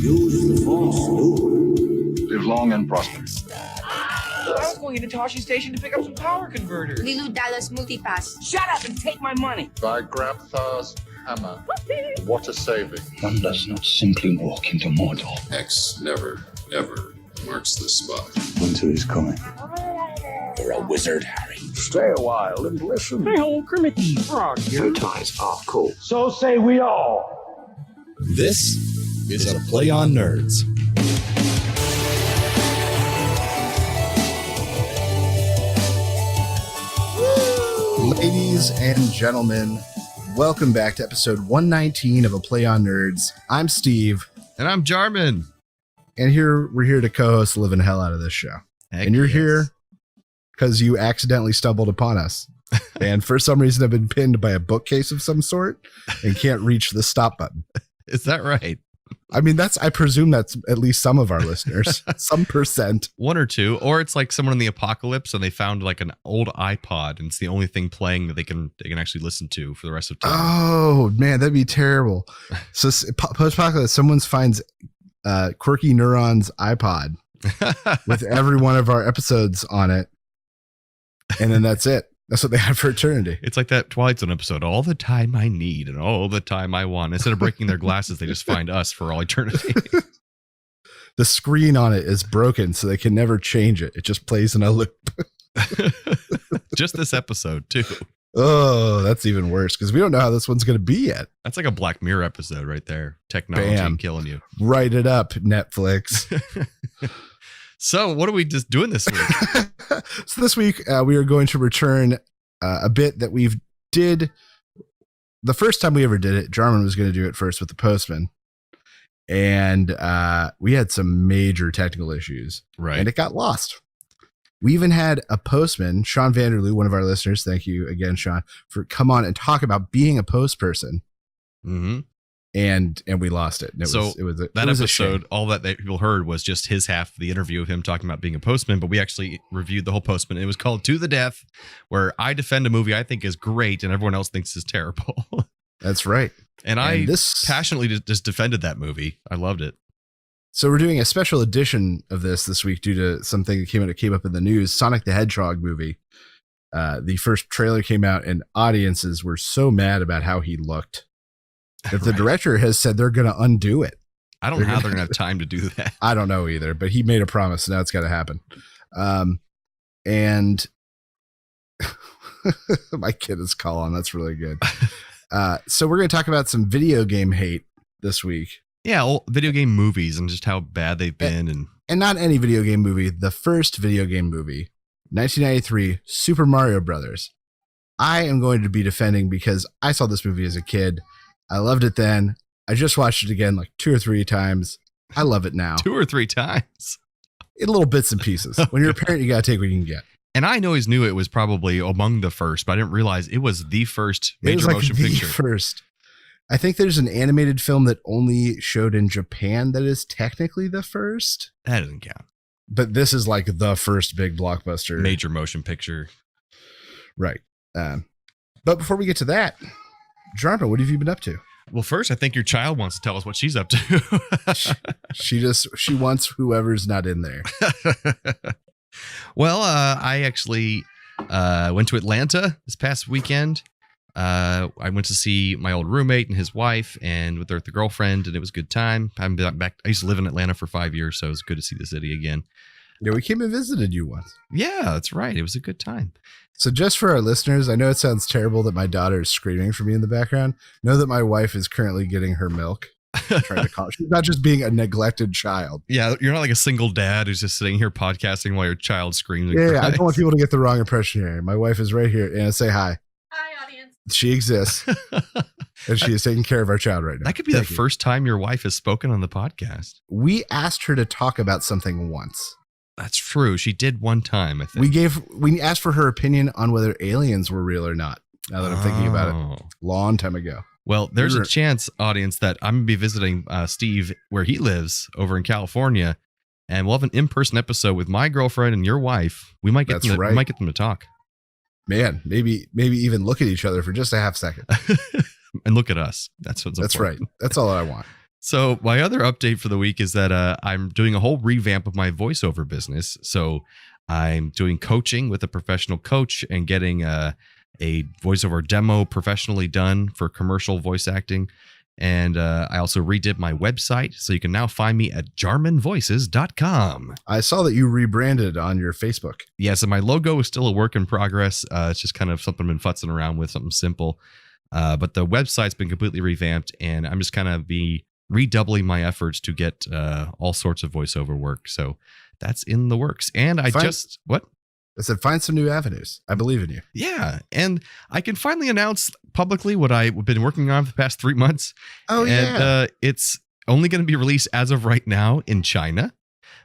Use the force, Luke. Live long and prosper. I was going into Toshi Station to pick up some power converters. Lilu Dallas Multipass. Shut up and take my money. By Grabthar's hammer, what a saving. One does not simply walk into Mordor. X never, ever marks the spot. Winter is coming. You're a wizard, Harry. Stay a while and listen. Hey, old Kermit the Frog here. Your ties are cool. So say we all. This is a Play on Nerds. Ladies and gentlemen, welcome back to episode 119 of A Play on Nerds. I'm Steve. And I'm Jarman. And we're here to co-host the living hell out of this show. Heck and you're yes. here because you accidentally stumbled upon us. And for some reason have been pinned by a bookcase of some sort and can't reach the stop button. Is that right? I mean, I presume that's at least some of our listeners, some percent. One or two, or it's like someone in the apocalypse and they found like an old iPod and it's the only thing playing that they can actually listen to for the rest of time. Oh man, that'd be terrible. So post-apocalypse, someone finds Quirky Neuron's iPod with every one of our episodes on it, and then that's it. That's what they have for eternity. It's like that Twilight Zone episode, all the time I need and all the time I want. Instead of breaking their glasses, they just find us for all eternity. The screen on it is broken, so they can never change it. It just plays in a loop. Just this episode, too. Oh, that's even worse because we don't know how this one's going to be yet. That's like a Black Mirror episode right there. Technology Bam. killing you. Write it up, Netflix. So what are we just doing this week? So this week we are going to return a bit that we've did the first time we ever did it. Jarman was going to do it first with the Postman, and we had some major technical issues, Right. and it got lost. We even had a postman, Sean Vanderloo, one of our listeners. Thank you again, Sean, for come on and talk about being a post person. Mm-hmm. And we lost it. And it was that episode, all that people heard was just his half of the interview of him talking about being a postman, but we actually reviewed the whole Postman. It was called To the Death, where I defend a movie I think is great and everyone else thinks is terrible. That's right. And I passionately just defended that movie. I loved it. So we're doing a special edition of this week due to something that came up in the news. Sonic the Hedgehog movie. The first trailer came out and audiences were so mad about how he looked that the director has said they're going to undo it. I don't know how they're going to have time to do that. I don't know either, but he made a promise. So now it's got to happen. And my kid is calling. That's really good. So we're going to talk about some video game hate this week. Yeah, well, video game movies and just how bad they've been. And not any video game movie. The first video game movie, 1993, Super Mario Brothers. I am going to be defending because I saw this movie as a kid. I loved it then. I just watched it again like 2 or 3 times. I love it now. 2 or 3 times? In little bits and pieces. When you're a parent, you got to take what you can get. And I always knew it was probably among the first, but I didn't realize it was the first major motion picture. First. I think there's an animated film that only showed in Japan that is technically the first. That doesn't count. But this is like the first big blockbuster. Major motion picture. Right. But before we get to that, Jarman, what have you been up to? Well, first, I think your child wants to tell us what she's up to. she wants whoever's not in there. Well, I actually went to Atlanta this past weekend. I went to see my old roommate and his wife and with the girlfriend, and it was a good time. I haven't been back. I used to live in Atlanta for 5 years, so it was good to see the city again. Yeah, we came and visited you once. Yeah, that's right. It was a good time. So just for our listeners, I know it sounds terrible that my daughter is screaming for me in the background. Know that my wife is currently getting her milk. Trying to call. She's not just being a neglected child. Yeah, you're not like a single dad who's just sitting here podcasting while your child screams. Yeah, I don't want people to get the wrong impression here. My wife is right here. And say hi. Hi, audience. She exists. And she is taking care of our child right now. That could be the first time your wife has spoken on the podcast. We asked her to talk about something once. That's true. She did one time, I think. We asked for her opinion on whether aliens were real or not. Now that I'm thinking about it, long time ago. Well, there's a chance, audience, that I'm going to be visiting Steve where he lives over in California, and we'll have an in-person episode with my girlfriend and your wife. We might get we might get them to talk. Man, maybe even look at each other for just a half second. And look at us. That's what's That's important. right. That's all I want. So my other update for the week is that I'm doing a whole revamp of my voiceover business. So I'm doing coaching with a professional coach and getting a voiceover demo professionally done for commercial voice acting. And I also redid my website, so you can now find me at jarmanvoices.com. I saw that you rebranded on your Facebook. Yeah, so my logo is still a work in progress. It's just kind of something I've been futzing around with, something simple. But the website's been completely revamped, and I'm just kind of redoubling my efforts to get all sorts of voiceover work. So that's in the works. And I said, find some new avenues. I believe in you. Yeah. And I can finally announce publicly what I've been working on for the past 3 months. Oh, yeah. And it's only going to be released as of right now in China.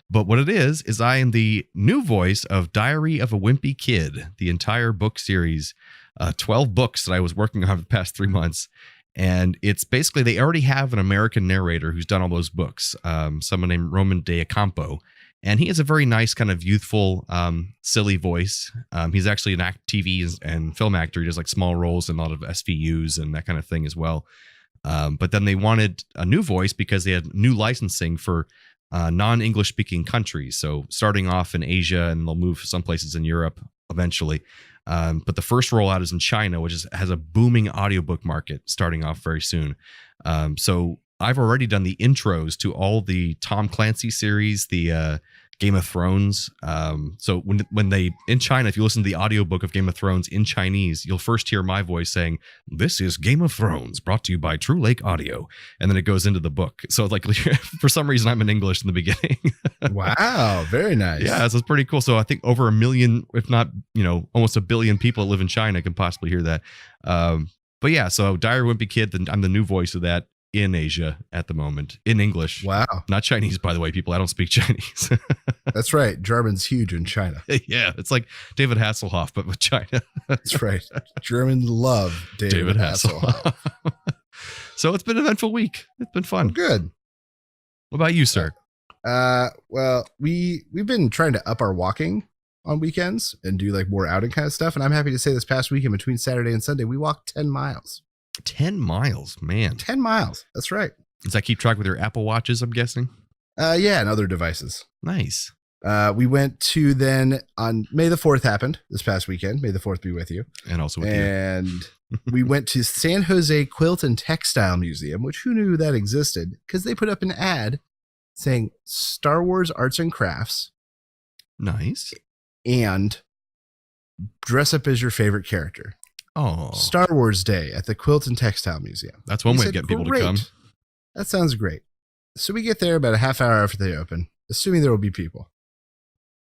But what it is I am the new voice of Diary of a Wimpy Kid, the entire book series, 12 books that I was working on for the past 3 months. And it's basically, they already have an American narrator who's done all those books, someone named Roman de Ocampo. And he has a very nice kind of youthful, silly voice. He's actually an TV and film actor. He does like small roles in a lot of SVUs and that kind of thing as well. But then they wanted a new voice because they had new licensing for non-English speaking countries. So starting off in Asia, and they'll move some places in Europe eventually. But the first rollout is in China, which has a booming audiobook market starting off very soon. So I've already done the intros to all the Tom Clancy series, the Game of Thrones. So when they in China, if you listen to the audiobook of Game of Thrones in Chinese, you'll first hear my voice saying, "This is Game of Thrones, brought to you by True Lake Audio," and then it goes into the book. So like for some reason, I'm in English in the beginning. Wow, very nice. Yeah, so it's pretty cool. So I think over 1 million, if not almost 1 billion people that live in China can possibly hear that. But yeah, so Diary of a Wimpy Kid, I'm the new voice of that in Asia at the moment, in English. Wow. Not Chinese, by the way, people. I don't speak Chinese. That's right. German's huge in China. Yeah, it's like David Hasselhoff, but with China. That's right. Germans love David Hasselhoff. So it's been an eventful week. It's been fun. Good. What about you, sir? Well, we've been trying to up our walking on weekends and do like more outing kind of stuff. And I'm happy to say this past weekend between Saturday and Sunday, we walked 10 miles. 10 miles, man. 10 miles. That's right. Does that keep track with your Apple Watches, I'm guessing? Yeah, and other devices. Nice. We went to then on May the 4th happened this past weekend. May the 4th be with you. And also with you. We went to San Jose Quilt and Textile Museum, which who knew that existed? Because they put up an ad saying Star Wars Arts and Crafts. Nice. And dress up as your favorite character. Oh, Star Wars Day at the Quilt and Textile Museum. That's one way to get people to come. That sounds great. So we get there about a half hour after they open, assuming there will be people.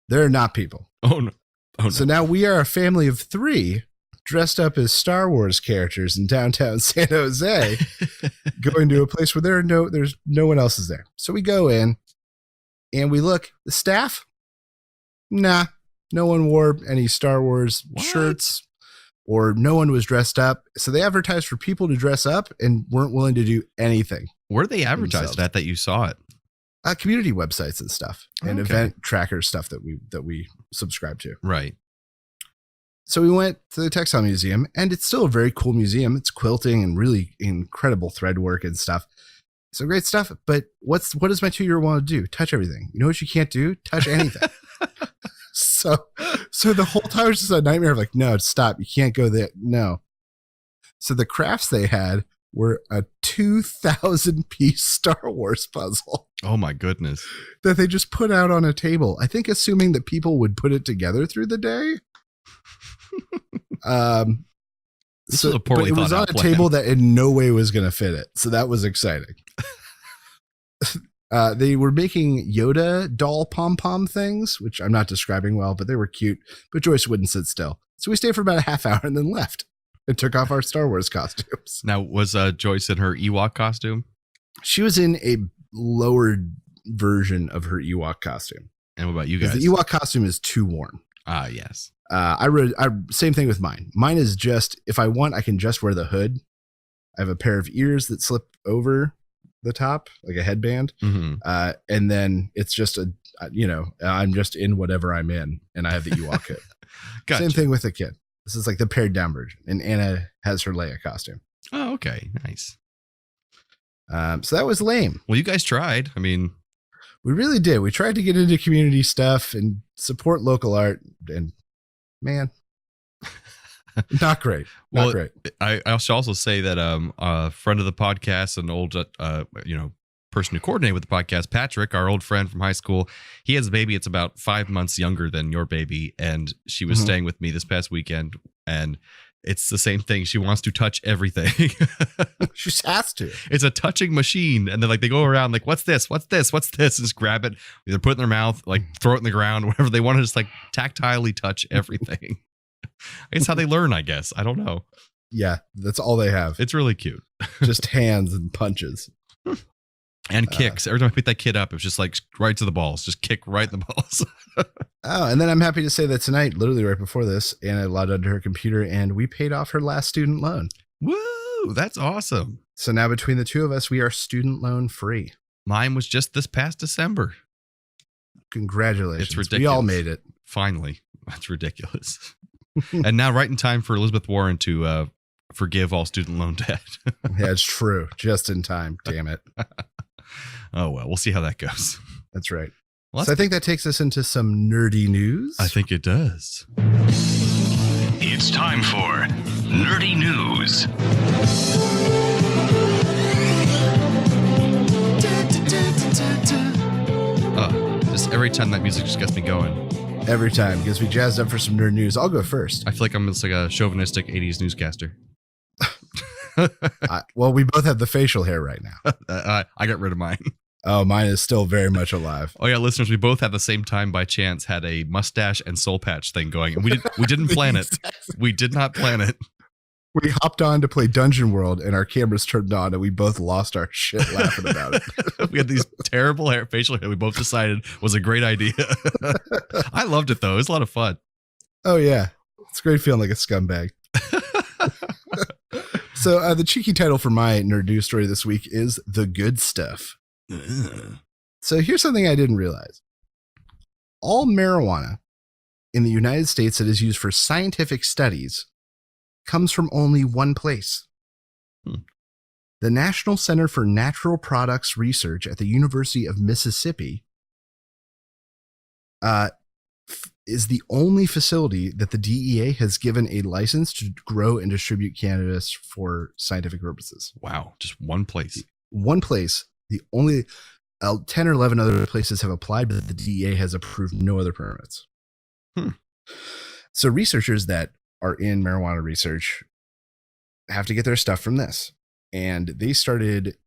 There are not people. Oh, no. So now we are a family of 3 dressed up as Star Wars characters in downtown San Jose, going to a place where there's no one else is there. So we go in and we look. The staff? Nah, no one wore any Star Wars shirts. Or no one was dressed up. So they advertised for people to dress up and weren't willing to do anything. Where did they advertise that you saw it? Community websites and stuff, and event tracker stuff that we subscribe to. Right. So we went to the Textile Museum, and it's still a very cool museum. It's quilting and really incredible thread work and stuff. So great stuff. But what does my 2-year-old want to do? Touch everything. You know what you can't do? Touch anything. So the whole time it was just a nightmare of like, no, stop. You can't go there. No. So the crafts they had were a 2,000-piece Star Wars puzzle. Oh, my goodness. That they just put out on a table. I think assuming that people would put it together through the day. This is a poorly thought out plan. It was on a table that in no way was going to fit it. So that was exciting. They were making Yoda doll pom-pom things, which I'm not describing well, but they were cute. But Joyce wouldn't sit still. So we stayed for about a half hour and then left and took off our Star Wars costumes. Now, was Joyce in her Ewok costume? She was in a lowered version of her Ewok costume. And what about you guys? The Ewok costume is too warm. Ah, yes. Same thing with mine. Mine is just, if I want, I can just wear the hood. I have a pair of ears that slip over the top, like a headband. Mm-hmm. And then it's just I'm just in whatever I'm in, and I have the Ewok hood. Gotcha. Same thing with the kid. This is like the pared down version, and Anna has her Leia costume. Oh, okay. Nice. So that was lame. Well, you guys tried. I mean, We really did. We tried to get into community stuff and support local art, and man, not great. Not great. I should also say that a friend of the podcast, an old person who coordinated with the podcast, Patrick, our old friend from high school, he has a baby. It's about 5 months younger than your baby, and she was staying with me this past weekend, and it's the same thing. She wants to touch everything. She just has to. It's a touching machine, and then like they go around like, what's this? What's this? What's this? And just grab it, either put it in their mouth, like throw it in the ground, whatever. They want to just like tactilely touch everything. It's how they learn, I guess. I don't know. Yeah, that's all they have. It's really cute. Just hands and punches. And kicks. Every time I pick that kid up, it's just like right to the balls. Just kick right in the balls. Oh, and then I'm happy to say that tonight, literally right before this, Anna logged onto her computer and we paid off her last student loan. Woo! That's awesome. So now between the two of us, we are student loan free. Mine was just this past December. Congratulations. It's ridiculous. We all made it. Finally. That's ridiculous. And now right in time for Elizabeth Warren to forgive all student loan debt. Yeah, it's true. Just in time. Damn it. Oh, well, we'll see how that goes. That's right. Well, so I think that takes us into some nerdy news. I think it does. It's time for Nerdy News. Just every time that music just gets me going. Every time gets me jazzed up for some nerd news. I'll go first. I feel like I'm just like a chauvinistic 80s newscaster. Well, we both have the facial hair right now. I got rid of mine. Oh, mine is still very much alive. Oh yeah, listeners, we both at the same time by chance had a mustache and soul patch thing going, and we didn't plan it. We did not plan it. We hopped on to play Dungeon World, and our cameras turned on, and we both lost our shit laughing about it. We had these terrible facial hair. We both decided was a great idea. I loved it though. It was a lot of fun. Oh yeah, it's great feeling like a scumbag. So the cheeky title for my nerd news story this week is The Good Stuff. So here's something I didn't realize. All marijuana in the United States that is used for scientific studies comes from only one place. The National Center for Natural Products Research at the University of Mississippi is the only facility that the DEA has given a license to grow and distribute cannabis for scientific purposes. Wow, just one place. One place. The only 10 or 11 other places have applied, but the DEA has approved no other permits. So researchers that are in marijuana research have to get their stuff from this. And they started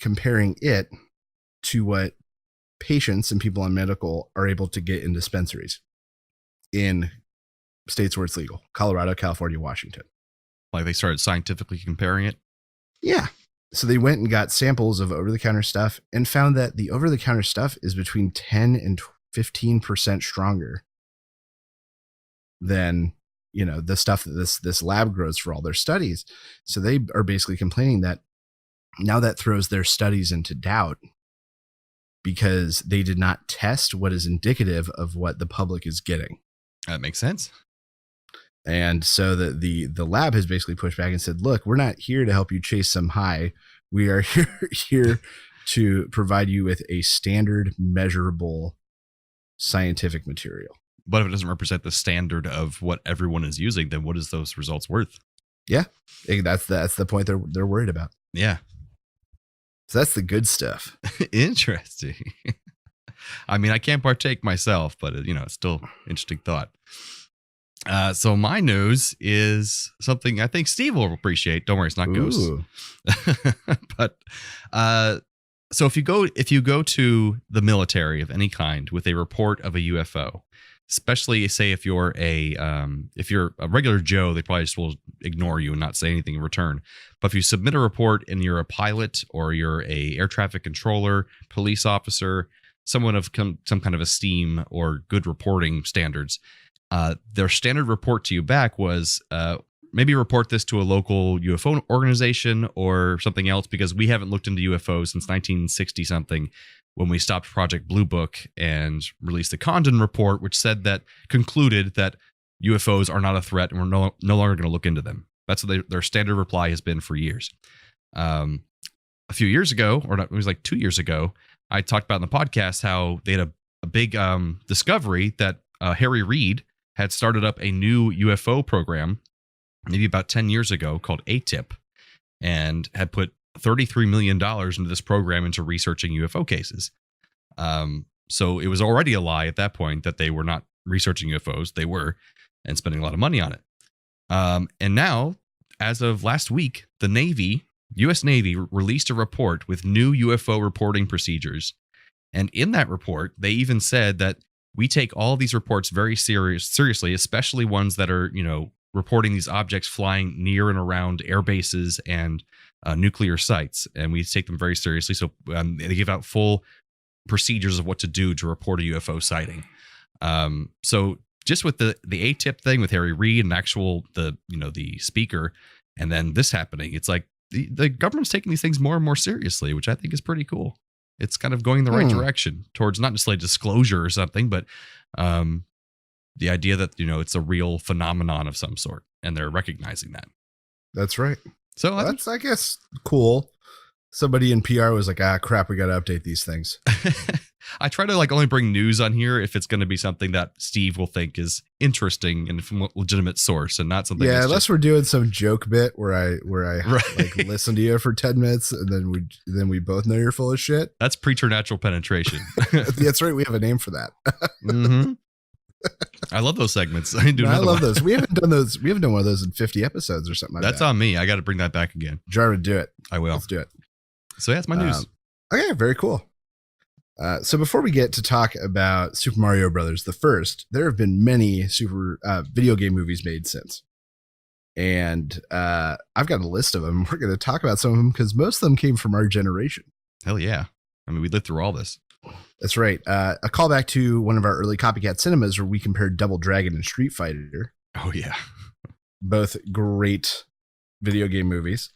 comparing it to what patients and people on medical are able to get in dispensaries in states where it's legal: Colorado, California, Washington. Like they started scientifically comparing it? Yeah. So they went and got samples of over-the-counter stuff and found that the over-the-counter stuff is between 10 and 15% stronger than, you know, the stuff that this lab grows for all their studies. So they are basically complaining that now that throws their studies into doubt because they did not test what is indicative of what the public is getting. That makes sense. And so the lab has basically pushed back and said, look, we're not here to help you chase some high. We are here to provide you with a standard, measurable scientific material. But if it doesn't represent the standard of what everyone is using, then what is those results worth? Yeah, that's the point they're worried about. Yeah. So that's the good stuff. Interesting. I mean, I can't partake myself, but it's still interesting thought. So my news is something I think Steve will appreciate. Don't worry, it's not ghosts. But so if you go to the military of any kind with a report of a UFO, especially say if you're a regular Joe, they probably just will ignore you and not say anything in return. But if you submit a report and you're a pilot or you're a air traffic controller, police officer, someone of some kind of esteem or good reporting standards, their standard report to you back was maybe report this to a local UFO organization or something else, because we haven't looked into UFOs since 1960 something, when we stopped Project Blue Book and released the Condon report, which concluded that UFOs are not a threat and we're no longer going to look into them. That's what their standard reply has been for years. a few years ago, or not, it was like 2 years ago, I talked about in the podcast how they had a big discovery that Harry Reid had started up a new UFO program maybe about 10 years ago called ATIP, and had put $33 million into this program into researching UFO cases. So it was already a lie at that point that they were not researching UFOs. They were, and spending a lot of money on it. And now, as of last week, the Navy, U.S. Navy, released a report with new UFO reporting procedures. And in that report, they even said that we take all these reports very seriously, especially ones that are, reporting these objects flying near and around air bases and nuclear sites. And we take them very seriously. So they give out full procedures of what to do to report a UFO sighting. So just with the ATIP thing with Harry Reid and the speaker, and then this happening, it's like the government's taking these things more and more seriously, which I think is pretty cool. It's kind of going in the right direction towards not necessarily disclosure or something, but the idea that, it's a real phenomenon of some sort, and they're recognizing that. That's right. So that's, I guess, cool. Somebody in PR was like, crap, we got to update these things. I try to only bring news on here if it's going to be something that Steve will think is interesting and from a legitimate source, and not something. Yeah, unless we're doing some joke bit where I right. listen to you for 10 minutes and then we both know you're full of shit. That's preternatural penetration. That's right. We have a name for that. Mm-hmm. I love those segments. I love those. We haven't done those. We haven't done one of those in 50 episodes or something like that. That's on me. I got to bring that back again. Jarvin, do it. I will. Let's do it. So yeah, that's my news. Okay, very cool. So before we get to talk about Super Mario Brothers, the first, there have been many super video game movies made since. And I've got a list of them. We're going to talk about some of them because most of them came from our generation. Hell yeah. I mean, we lived through all this. That's right. A callback to one of our early copycat cinemas where we compared Double Dragon and Street Fighter. Oh, yeah. Both great video game movies.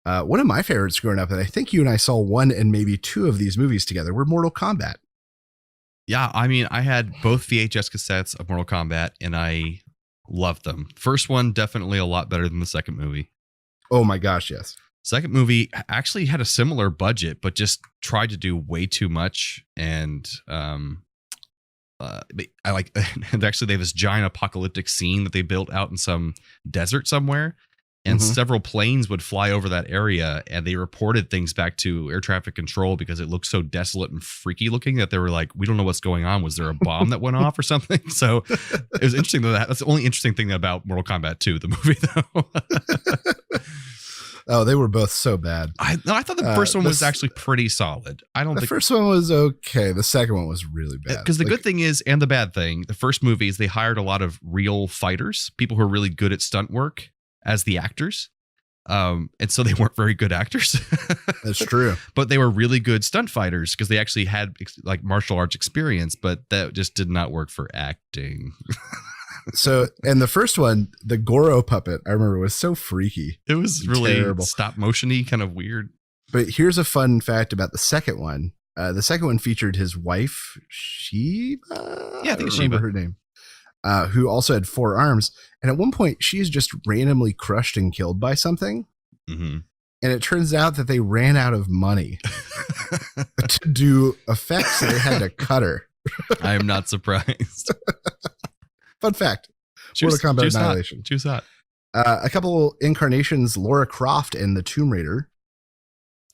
One of my favorites growing up, and I think you and I saw one and maybe two of these movies together, were Mortal Kombat. Yeah, I mean, I had both VHS cassettes of Mortal Kombat, and I loved them. First one, definitely a lot better than the second movie. Oh my gosh, yes. Second movie actually had a similar budget, but just tried to do way too much. And actually they have this giant apocalyptic scene that they built out in some desert somewhere. And several planes would fly over that area, and they reported things back to air traffic control because it looked so desolate and freaky looking that they were like, we don't know what's going on. Was there a bomb that went off or something? So it was interesting that's the only interesting thing about Mortal Kombat 2, the movie though. Oh, they were both so bad. I thought the first one was actually pretty solid. The first one was okay. The second one was really bad. Because the good thing is, and the bad thing, the first movie is they hired a lot of real fighters, people who are really good at stunt work as the actors. And so they weren't very good actors. That's true. But they were really good stunt fighters because they actually had martial arts experience, but that just did not work for acting. So, and the first one, the Goro puppet, I remember, was so freaky. It was really terrible. Stop motion-y, kind of weird. But here's a fun fact about the second one. The second one featured his wife, Shiva. Yeah, I think it's remember Shiva. her name. Who also had 4 arms. And at one point, she is just randomly crushed and killed by something. Mm-hmm. And it turns out that they ran out of money to do effects, so they had to cut her. I am not surprised. Fun fact. Mortal Kombat Annihilation. Choose hot. A couple incarnations, Lara Croft and the Tomb Raider.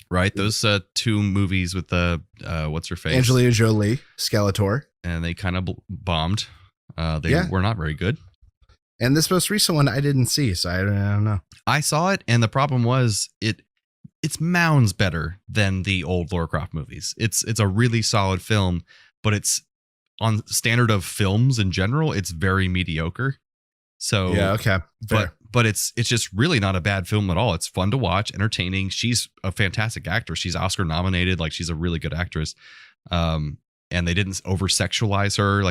Right. Those 2 movies with the, what's her face? Angelina Jolie, Skeletor. And they kind of bombed. They were not very good. And this most recent one I didn't see, so I don't know. I saw it, and the problem was it's mounds better than the old Lara Croft movies. It's a really solid film, but it's on standard of films in general, it's very mediocre. So yeah, okay. Fair. But it's just really not a bad film at all. It's fun to watch, entertaining. She's a fantastic actress. She's Oscar nominated. She's a really good actress. And they didn't over sexualize her.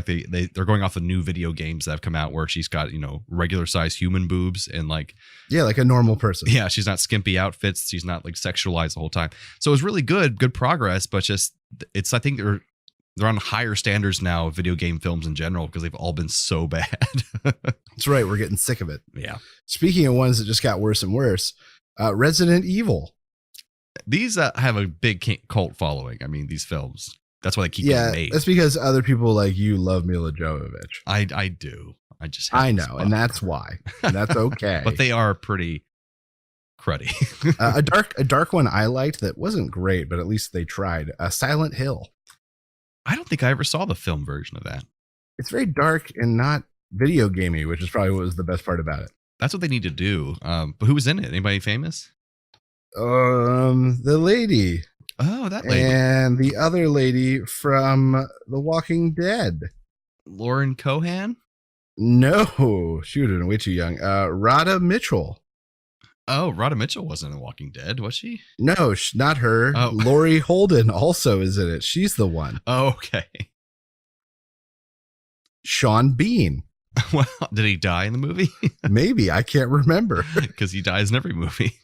They're going off of new video games that have come out where she's got, regular size human boobs and like a normal person. Yeah. She's not skimpy outfits. She's not sexualized the whole time. So it was really good progress, but I think they're on higher standards now of video game films in general because they've all been so bad. That's right. We're getting sick of it. Yeah. Speaking of ones that just got worse and worse, Resident Evil. These have a big cult following. I mean, these films. That's why they keep getting made. That's because other people like you love Mila Jovovich. I do. I know, and that's why. And that's okay. But they are pretty cruddy. A dark one I liked that wasn't great, but at least they tried. Silent Hill. I don't think I ever saw the film version of that. It's very dark and not video gamey, which is probably what was the best part about it. That's what they need to do. But who was in it? Anybody famous? The lady. Oh, that lady. And the other lady from The Walking Dead. Lauren Cohan? No, she would have been way too young. Rhoda Mitchell. Oh, Rhoda Mitchell wasn't in Walking Dead, was she? No, not her. Oh. Laurie Holden also is in it. She's the one. Oh, okay. Sean Bean. Well, did he die in the movie? Maybe. I can't remember. Because he dies in every movie.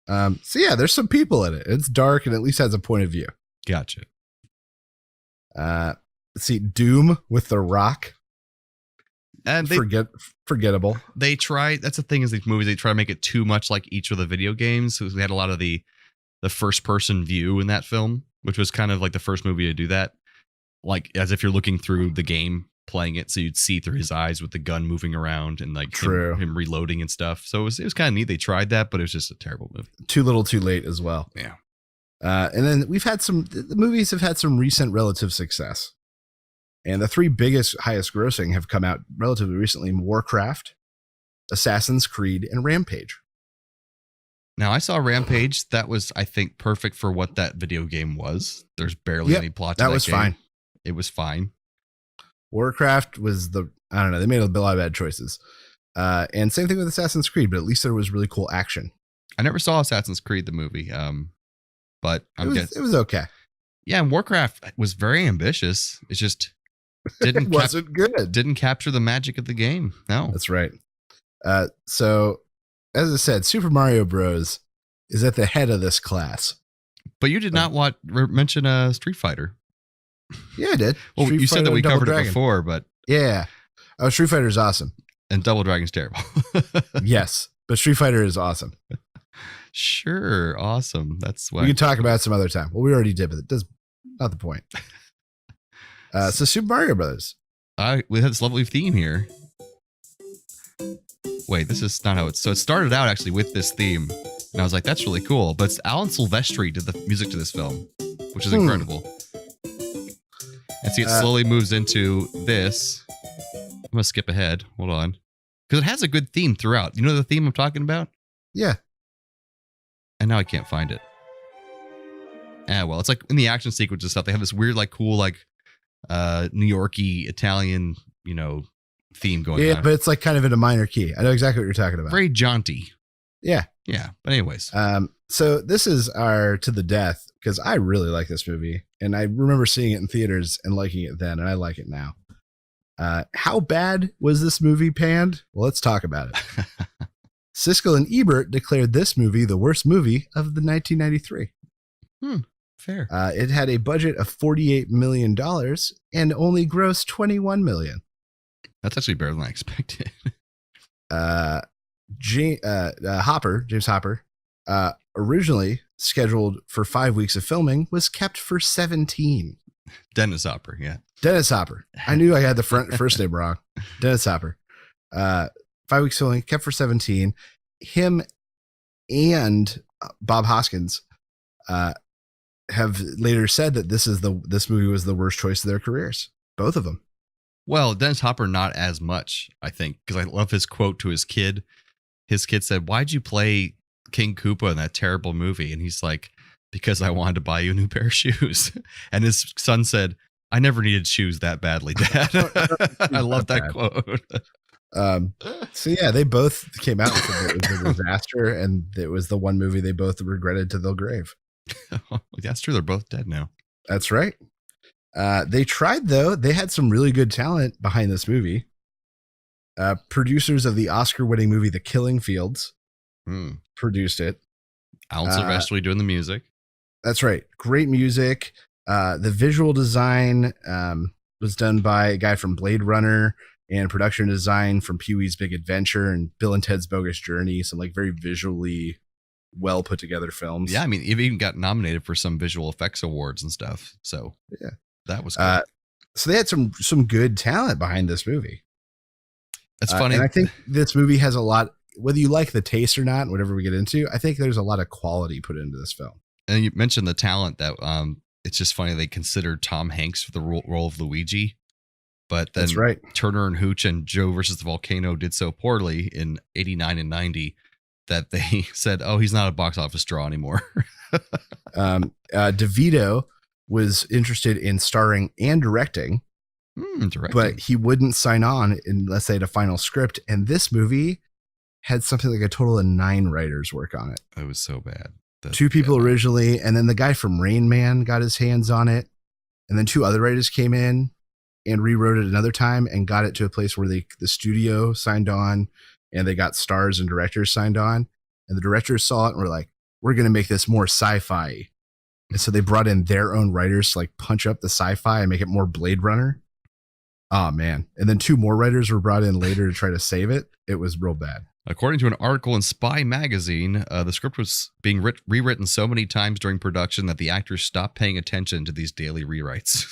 So yeah, there's some people in it. It's dark and at least has a point of view. Gotcha. Let's see, Doom with The Rock. And forgettable. They try. That's the thing is these movies, they try to make it too much like each of the video games. So we had a lot of the first person view in that film, which was kind of like the first movie to do that. Like as if you're looking through the game playing it, so you'd see through his eyes with the gun moving around and like him reloading and stuff. So it was kind of neat. They tried that, but it was just a terrible movie. Too little, too late as well. Yeah. And then we've had the movies have had some recent relative success. And the three highest grossing have come out relatively recently: Warcraft, Assassin's Creed, and Rampage. Now, I saw Rampage. That was, I think, perfect for what that video game was. There's barely any plot to that game. That was fine. It was fine. Warcraft was I don't know, they made a lot of bad choices. And same thing with Assassin's Creed, but at least there was really cool action. I never saw Assassin's Creed, the movie, but it was okay. Yeah, and Warcraft was very ambitious. It just didn't wasn't good. Didn't capture the magic of the game. No, that's right. So, as I said, Super Mario Bros. Is at the head of this class. But you did not mention Street Fighter. Yeah, I did. Well, you said that we covered it before, but yeah. Oh, Street Fighter is awesome. And Double Dragon's terrible. Yes, but Street Fighter is awesome. Sure, awesome. That's why we can talk about it some other time. Well, we already did, but that's not the point. So Super Mario Brothers. We had this lovely theme here. Wait, this is not how it's. So it started out actually with this theme, and I was like, "That's really cool." But it's Alan Silvestri did the music to this film, which is incredible. And see, it slowly moves into this. I'm gonna skip ahead. Hold on, because it has a good theme throughout. You know the theme I'm talking about? Yeah. And now I can't find it. Well, it's like in the action sequence and stuff. They have this weird, like, cool, like, New York-y Italian, theme going on. Yeah, but it's like kind of in a minor key. I know exactly what you're talking about. Very jaunty. Yeah. Yeah. But anyways. So this is our To the Death, because I really like this movie. And I remember seeing it in theaters and liking it then, and I like it now. How bad was this movie panned? Well, let's talk about it. Siskel and Ebert declared this movie the worst movie of the 1993. Fair. It had a budget of $48 million and only grossed $21 million. That's actually better than I expected. James Hopper, originally scheduled for 5 weeks of filming, was kept for 17. Dennis Hopper, yeah. Dennis Hopper. I knew I had the first name wrong. Dennis Hopper. 5 weeks filming, kept for 17. Him and Bob Hoskins have later said that this movie was the worst choice of their careers. Both of them. Well, Dennis Hopper, not as much, I think, because I love his quote to his kid. His kid said, "Why'd you play King Koopa in that terrible movie?" And he's like, "Because I wanted to buy you a new pair of shoes." And his son said, "I never needed shoes that badly, Dad." I love that quote. So yeah, they both came out and said it was a disaster, and it was the one movie they both regretted to their grave. That's true. They're both dead now. That's right. They tried, though. They had some really good talent behind this movie. Producers of the Oscar-winning movie The Killing Fields produced it. Alan Silvestri doing the music. That's right. Great music. The visual design was done by a guy from Blade Runner, and production design from Pee-wee's Big Adventure and Bill and Ted's Bogus Journey. Some like very visually well put together films. Yeah, I mean, it even got nominated for some visual effects awards and stuff. So yeah, that was cool. So they had some good talent behind this movie. It's funny. And I think this movie has a lot, whether you like the taste or not, whatever we get into, I think there's a lot of quality put into this film. And you mentioned the talent that it's just funny they considered Tom Hanks for the role of Luigi, but then That's right. Turner and Hooch and Joe versus the Volcano did so poorly in 89 and 90 that they said, oh, he's not a box office draw anymore. DeVito was interested in starring and directing, but he wouldn't sign on unless they had a final script. And this movie had something like a total of 9 writers work on it. It was so bad. 2 people originally, and then the guy from Rain Man got his hands on it, and then 2 other writers came in and rewrote it another time and got it to a place where the studio signed on, and they got stars and directors signed on, and the directors saw it and were like, we're going to make this more sci-fi. And so they brought in their own writers to like punch up the sci-fi and make it more Blade Runner. Oh man. And then 2 more writers were brought in later to try to save it. It was real bad. According to an article in Spy magazine, the script was being rewritten so many times during production that the actors stopped paying attention to these daily rewrites.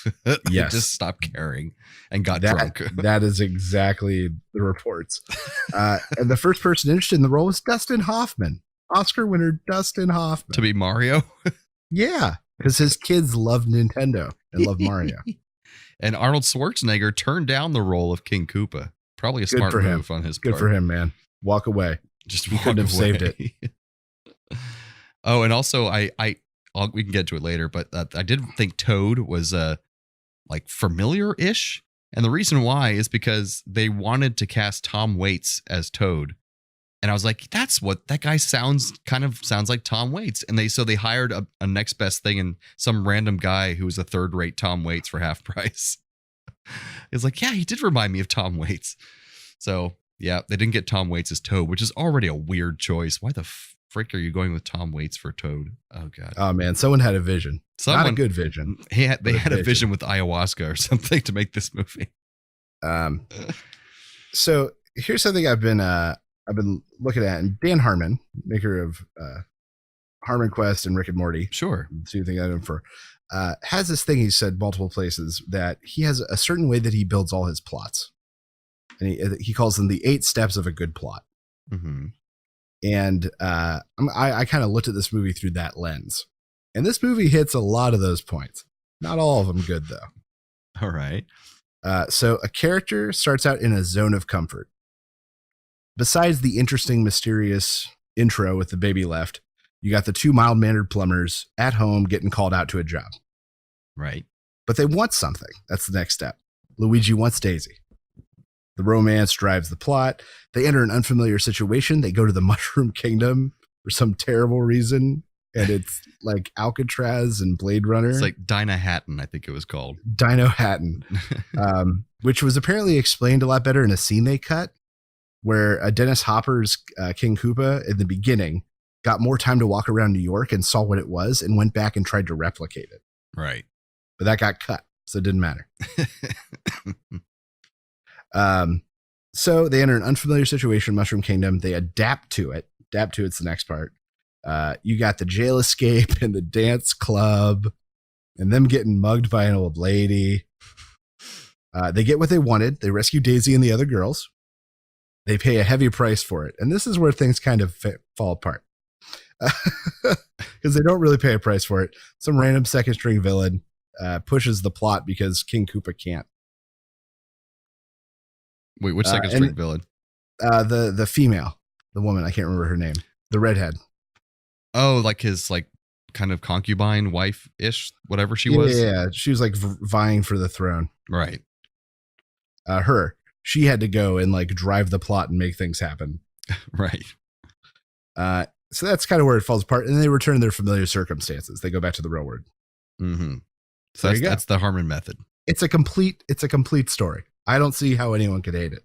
Yes. Just stopped caring and got drunk. That is exactly the reports. And the first person interested in the role was Dustin Hoffman, Oscar winner Dustin Hoffman. To be Mario? Yeah, because his kids love Nintendo and love Mario. And Arnold Schwarzenegger turned down the role of King Koopa. Probably a smart move on his part. Good for him, man. Walk away. Just couldn't have saved it. Oh, and also we can get to it later, but I did think Toad was like familiar-ish. And the reason why is because they wanted to cast Tom Waits as Toad. And I was like, that's what that guy sounds like Tom Waits. And they hired a next best thing and some random guy who was a third-rate Tom Waits for half price. It's like, yeah, he did remind me of Tom Waits. So yeah, they didn't get Tom Waits as Toad, which is already a weird choice. Why the frick are you going with Tom Waits for Toad? Oh god. Oh man, someone had a vision. Not a good vision. They had a vision with ayahuasca or something to make this movie. So here's something I've been looking at, and Dan Harmon, maker of Harmon Quest and Rick and Morty. Sure. Same thing I know for. Has this thing he said multiple places that he has a certain way that he builds all his plots. And he calls them the 8 steps of a good plot. Mm-hmm. And I kind of looked at this movie through that lens. And this movie hits a lot of those points. Not all of them good, though. All right. So a character starts out in a zone of comfort. Besides the interesting, mysterious intro with the baby left, you got the 2 mild-mannered plumbers at home getting called out to a job. Right. But they want something. That's the next step. Luigi wants Daisy. The romance drives the plot. They enter an unfamiliar situation. They go to the Mushroom Kingdom for some terrible reason. And it's like Alcatraz and Blade Runner. It's like Dinah Hatton, I think it was called. Dino Hatton. Which was apparently explained a lot better in a scene they cut, where Dennis Hopper's King Koopa in the beginning got more time to walk around New York and saw what it was and went back and tried to replicate it. Right. But that got cut, so it didn't matter. So they enter an unfamiliar situation, Mushroom Kingdom. They adapt to it. Adapt to it's the next part. You got the jail escape and the dance club and them getting mugged by an old lady. They get what they wanted. They rescue Daisy and the other girls. They pay a heavy price for it. And this is where things kind of fall apart. Because they don't really pay a price for it. Some random second string villain pushes the plot because King Koopa can't. Wait, which second string villain? The female, the woman, I can't remember her name. The redhead. Oh, like his kind of concubine wife-ish, whatever she was. Yeah, she was like vying for the throne. Right. She had to go and like drive the plot and make things happen. Right. So that's kind of where it falls apart. And they return to their familiar circumstances. They go back to the real world. Mm-hmm. So that's the Harmon method. It's a complete story. I don't see how anyone could hate it.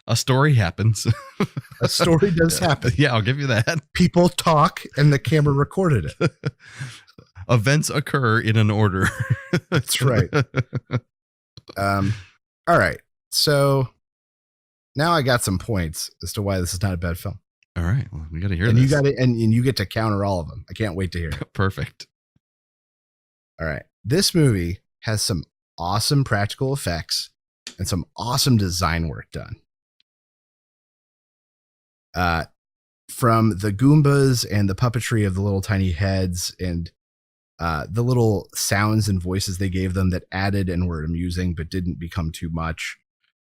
A story happens. A story does happen. Yeah, I'll give you that. People talk and the camera recorded it. Events occur in an order. That's right. All right. So now I got some points as to why this is not a bad film. All right. Well, we got to hear And this. you got it, and you get to counter all of them. I can't wait to hear it. Perfect. All right. This movie has some awesome practical effects and some awesome design work done. From the Goombas and the puppetry of the little tiny heads and the little sounds and voices they gave them that added and were amusing but didn't become too much.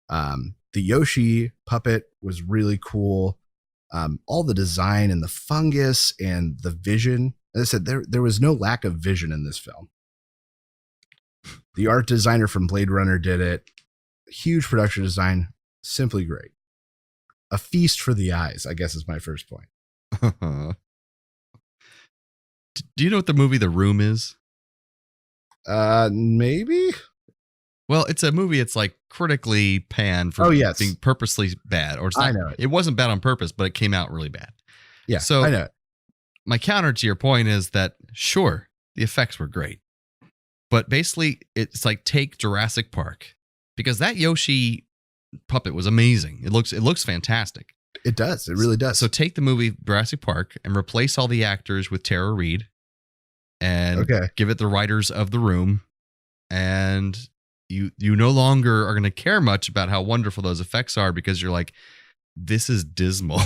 The Yoshi puppet was really cool. All the design and the fungus and the vision. As I said, there was no lack of vision in this film. The art designer from Blade Runner did it. Huge production design. Simply great. A feast for the eyes, I guess, is my first point. Do you know what the movie The Room is? Maybe? Well, it's a movie. It's like critically panned for being purposely bad. Or it's not, I know it. It wasn't bad on purpose, but it came out really bad. Yeah, so I know it. My counter to your point is that, sure, the effects were great. But basically, it's like take Jurassic Park. Because that Yoshi puppet was amazing. It looks fantastic. It does. It really does. So take the movie Jurassic Park and replace all the actors with Tara Reid and give it the writers of The Room. And you no longer are going to care much about how wonderful those effects are because you're like, this is dismal.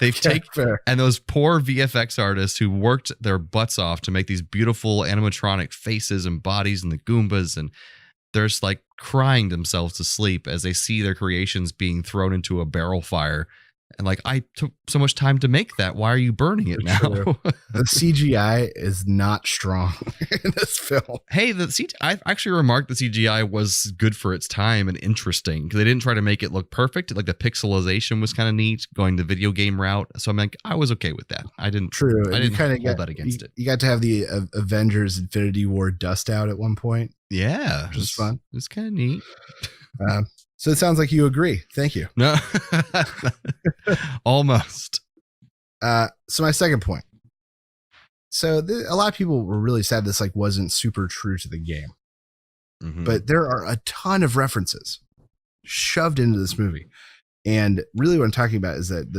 They've taken, and those poor VFX artists who worked their butts off to make these beautiful animatronic faces and bodies and the Goombas, and they're just like crying themselves to sleep as they see their creations being thrown into a barrel fire. And like, I took so much time to make that. Why are you burning it now? The CGI is not strong in this film. Hey, I actually remarked the CGI was good for its time and interesting because they didn't try to make it look perfect. Like the pixelization was kind of neat, going the video game route. So I'm like, I was okay with that. I didn't hold that against it. You got to have the Avengers Infinity War dust out at one point. Yeah, which was fun. It's kind of neat. So it sounds like you agree. Thank you. No, almost. So my second point. So a lot of people were really sad this like wasn't super true to the game, but there are a ton of references shoved into this movie, and really what I'm talking about is that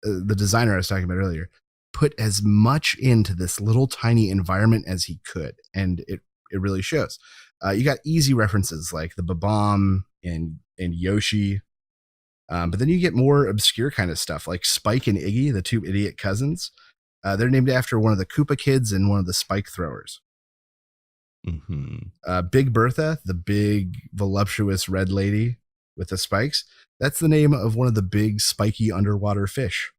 the designer I was talking about earlier put as much into this little tiny environment as he could, and it really shows. You got easy references like the Babam and Yoshi. But then you get more obscure kind of stuff like Spike and Iggy, the two idiot cousins. They're named after one of the Koopa kids and one of the spike throwers. Big Bertha, the big voluptuous red lady with the spikes. That's the name of one of the big spiky underwater fish.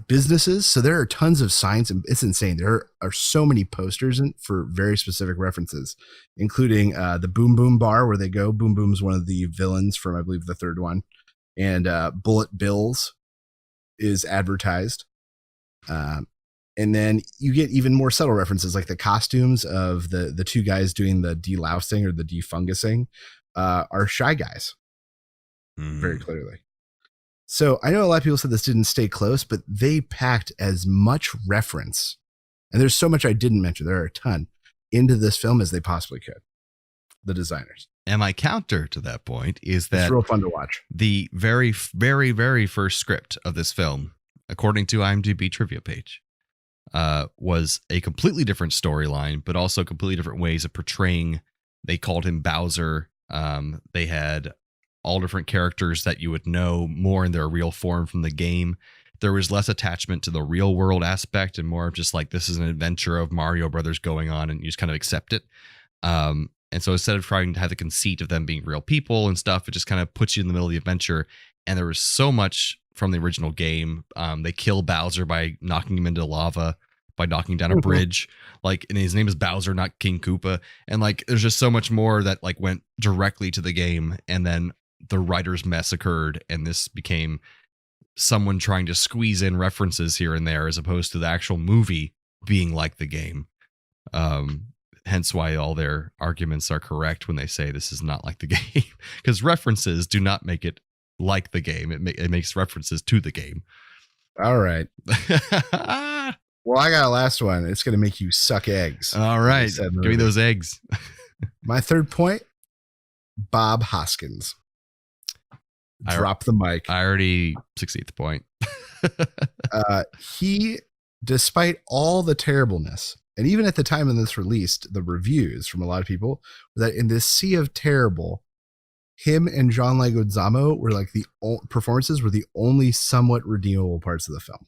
Businesses. So there are tons of signs, and it's insane. There are so many posters for very specific references, including the Boom Boom Bar where they go. Boom Boom's one of the villains from, I believe, the third one, and Bullet Bills is advertised. And then you get even more subtle references, like the costumes of the two guys doing the delousing or the defungusing are Shy Guys, very clearly. So I know a lot of people said this didn't stay close, but they packed as much reference, and there's so much I didn't mention, there are a ton, into this film as they possibly could, the designers. And my counter to that point is that it's real fun to watch. The very, very, very first script of this film, according to IMDb trivia page, was a completely different storyline, but also completely different ways of portraying. They called him Bowser. They had all different characters that you would know more in their real form from the game. There was less attachment to the real world aspect and more of just like, this is an adventure of Mario Brothers going on, and you just kind of accept it. And so instead of trying to have the conceit of them being real people and stuff, it just kind of puts you in the middle of the adventure. And there was so much from the original game. They kill Bowser by knocking him into lava, by knocking down a bridge, like, and his name is Bowser, not King Koopa. And like, there's just so much more that like went directly to the game. And then the writer's mess occurred, and this became someone trying to squeeze in references here and there as opposed to the actual movie being like the game. Hence why all their arguments are correct when they say this is not like the game, because references do not make it like the game. It makes references to the game. All right. Well, I got a last one. It's going to make you suck eggs. All right. Give me those eggs. My third point, Bob Hoskins. drop the mic. I already succeed the point. He, despite all the terribleness, and even at the time when this released, the reviews from a lot of people were that in this sea of terrible, him and John Leguizamo were like performances were the only somewhat redeemable parts of the film.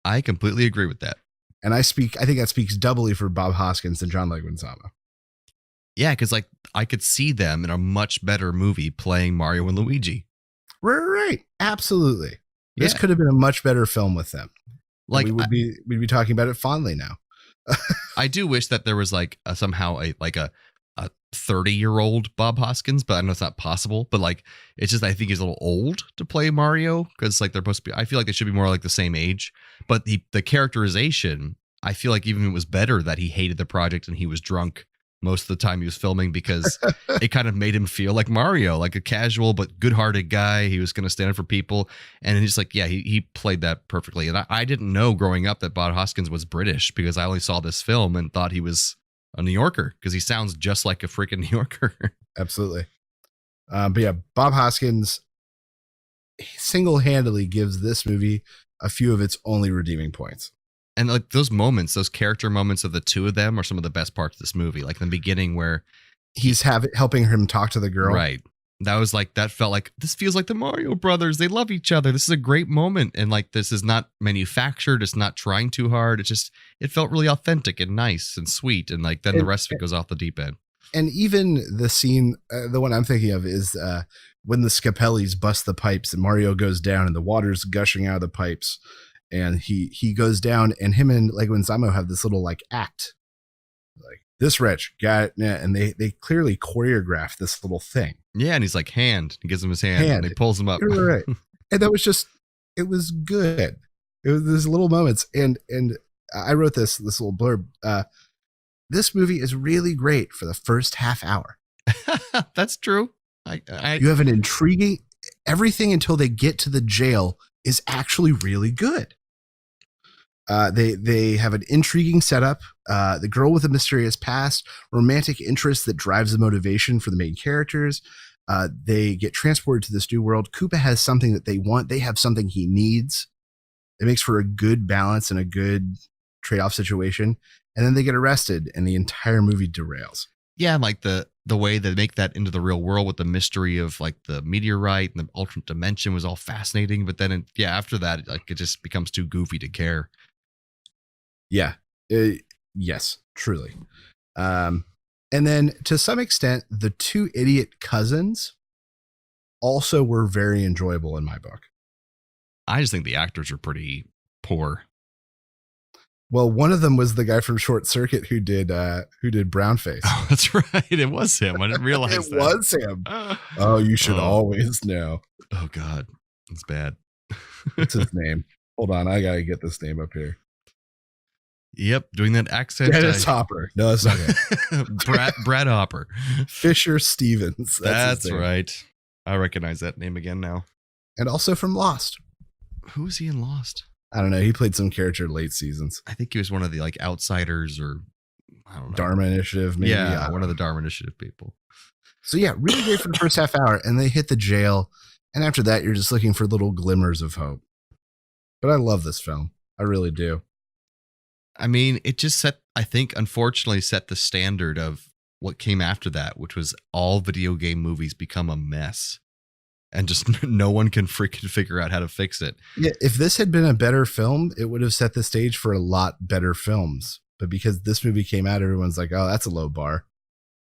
I completely agree with that. And I think that speaks doubly for Bob Hoskins and John Leguizamo. Yeah, because like I could see them in a much better movie playing Mario and Luigi. Right. Absolutely. This Yeah. could have been a much better film with them. Like we'd be talking about it fondly now. I do wish that there was like somehow a 30-year-old Bob Hoskins, but I know it's not possible. But like, it's just, I think he's a little old to play Mario because like they're supposed to be, I feel like they should be more like the same age, but the characterization, I feel like even it was better that he hated the project and he was drunk most of the time he was filming because it kind of made him feel like Mario, like a casual but good-hearted guy. He was going to stand up for people. And he's like, yeah, he played that perfectly. And I didn't know growing up that Bob Hoskins was British because I only saw this film and thought he was a New Yorker because he sounds just like a freaking New Yorker. Absolutely. But yeah, Bob Hoskins single-handedly gives this movie a few of its only redeeming points. And like those moments, those character moments of the two of them are some of the best parts of this movie. Like in the beginning where he's helping him talk to the girl. Right. That was like, that felt like this feels like the Mario brothers. They love each other. This is a great moment. And like, this is not manufactured. It's not trying too hard. It felt really authentic and nice and sweet. And like, then the rest of it goes off the deep end. And even the scene, the one I'm thinking of is when the Scapellis bust the pipes and Mario goes down and the water's gushing out of the pipes. And he goes down and him and Leguizamo have this little like act. Like, this rich got it. And they clearly choreograph this little thing. Yeah. And he's like, hand. He gives him his hand. And he pulls him up. Right. And that was just, it was good. It was these little moments. And I wrote this little blurb. This movie is really great for the first half hour. That's true. You have an intriguing, everything until they get to the jail is actually really good. They have an intriguing setup. The girl with a mysterious past, romantic interest that drives the motivation for the main characters. They get transported to this new world. Koopa has something that they want. They have something he needs. It makes for a good balance and a good trade-off situation. And then they get arrested and the entire movie derails. Yeah. Like the way they make that into the real world with the mystery of like the meteorite and the alternate dimension was all fascinating. But then, after that, like it just becomes too goofy to care. Yeah. Yes, truly. And then to some extent, the two idiot cousins also were very enjoyable in my book. I just think the actors are pretty poor. Well, one of them was the guy from Short Circuit who did Brownface. Oh, that's right. It was him. I didn't realize it was him. Oh, you should always know. Oh God, it's bad. What's his name? Hold on, I gotta get this name up here. Yep, doing that accent. Dennis Hopper. No, that's not him. Brad Hopper. Fisher Stevens. That's right. I recognize that name again now. And also from Lost. Who was he in Lost? I don't know. He played some character late seasons. I think he was one of the like outsiders or I don't know. Dharma Initiative, maybe. Yeah, one of the Dharma Initiative people. So yeah, really great for the first half hour. And they hit the jail. And after that, you're just looking for little glimmers of hope. But I love this film. I really do. I mean, it just unfortunately set the standard of what came after that, which was all video game movies become a mess. And just no one can freaking figure out how to fix it. Yeah, if this had been a better film, it would have set the stage for a lot better films. But because this movie came out, everyone's like, oh, that's a low bar.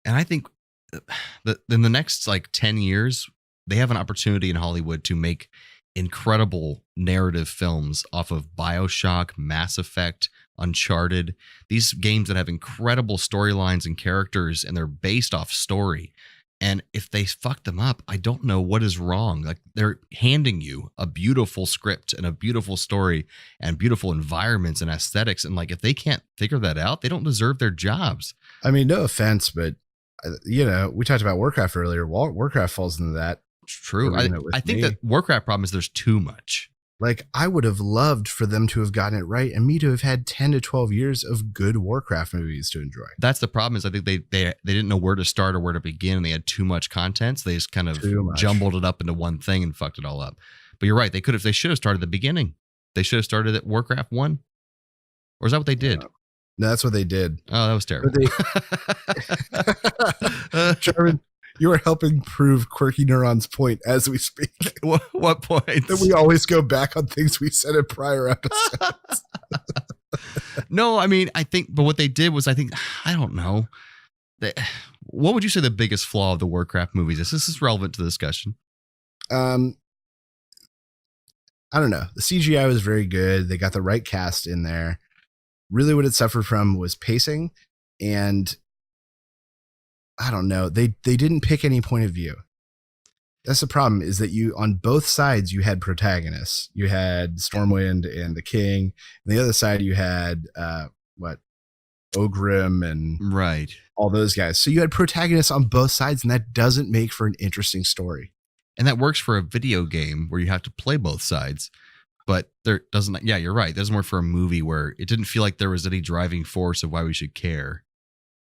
And I think that in the next like 10 years, they have an opportunity in Hollywood to make incredible narrative films off of BioShock, Mass Effect, Uncharted, these games that have incredible storylines and characters, and they're based off story. And if they fuck them up, I don't know what is wrong. Like they're handing you a beautiful script and a beautiful story and beautiful environments and aesthetics. And like, if they can't figure that out, they don't deserve their jobs. I mean, no offense, but we talked about Warcraft earlier. Warcraft falls into that. It's true. I think that Warcraft problem is there's too much. Like, I would have loved for them to have gotten it right and me to have had 10 to 12 years of good Warcraft movies to enjoy. That's the problem. Is I think they didn't know where to start or where to begin, and they had too much content, so they just kind of jumbled it up into one thing and fucked it all up. But you're right. They should have started at the beginning. They should have started at Warcraft 1. Or is that what they did? No, that's what they did. Oh, that was terrible. Jarman, you are helping prove Quirky Neuron's point as we speak. What point? That we always go back on things we said in prior episodes. No, I mean, I think, but what they did was, I don't know. What would you say the biggest flaw of the Warcraft movies is? This is relevant to the discussion. I don't know. The CGI was very good. They got the right cast in there. Really what it suffered from was pacing, and I don't know. They didn't pick any point of view. That's the problem, is that you, on both sides, you had protagonists. You had Stormwind and the King. And the other side, you had, Ogrim and right, all those guys. So you had protagonists on both sides, and that doesn't make for an interesting story. And that works for a video game where you have to play both sides. But there doesn't, yeah, you're right. There's more for a movie where it didn't feel like there was any driving force of why we should care.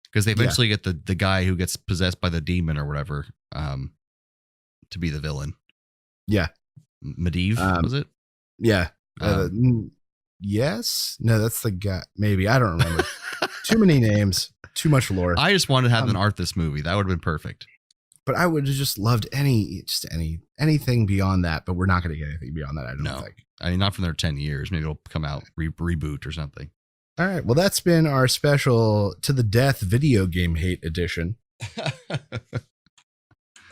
Because they eventually get the guy who gets possessed by the demon or whatever to be the villain. Yeah. Medivh, was it? Yeah. Yes? No, that's the guy. Maybe. I don't remember. Too many names. Too much lore. I just wanted to have an Arthas movie. That would have been perfect. But I would have just loved anything beyond that. But we're not going to get anything beyond that, I don't think. I mean, not from their 10 years. Maybe it'll come out, reboot or something. All right. Well, that's been our special To the Death video game hate edition.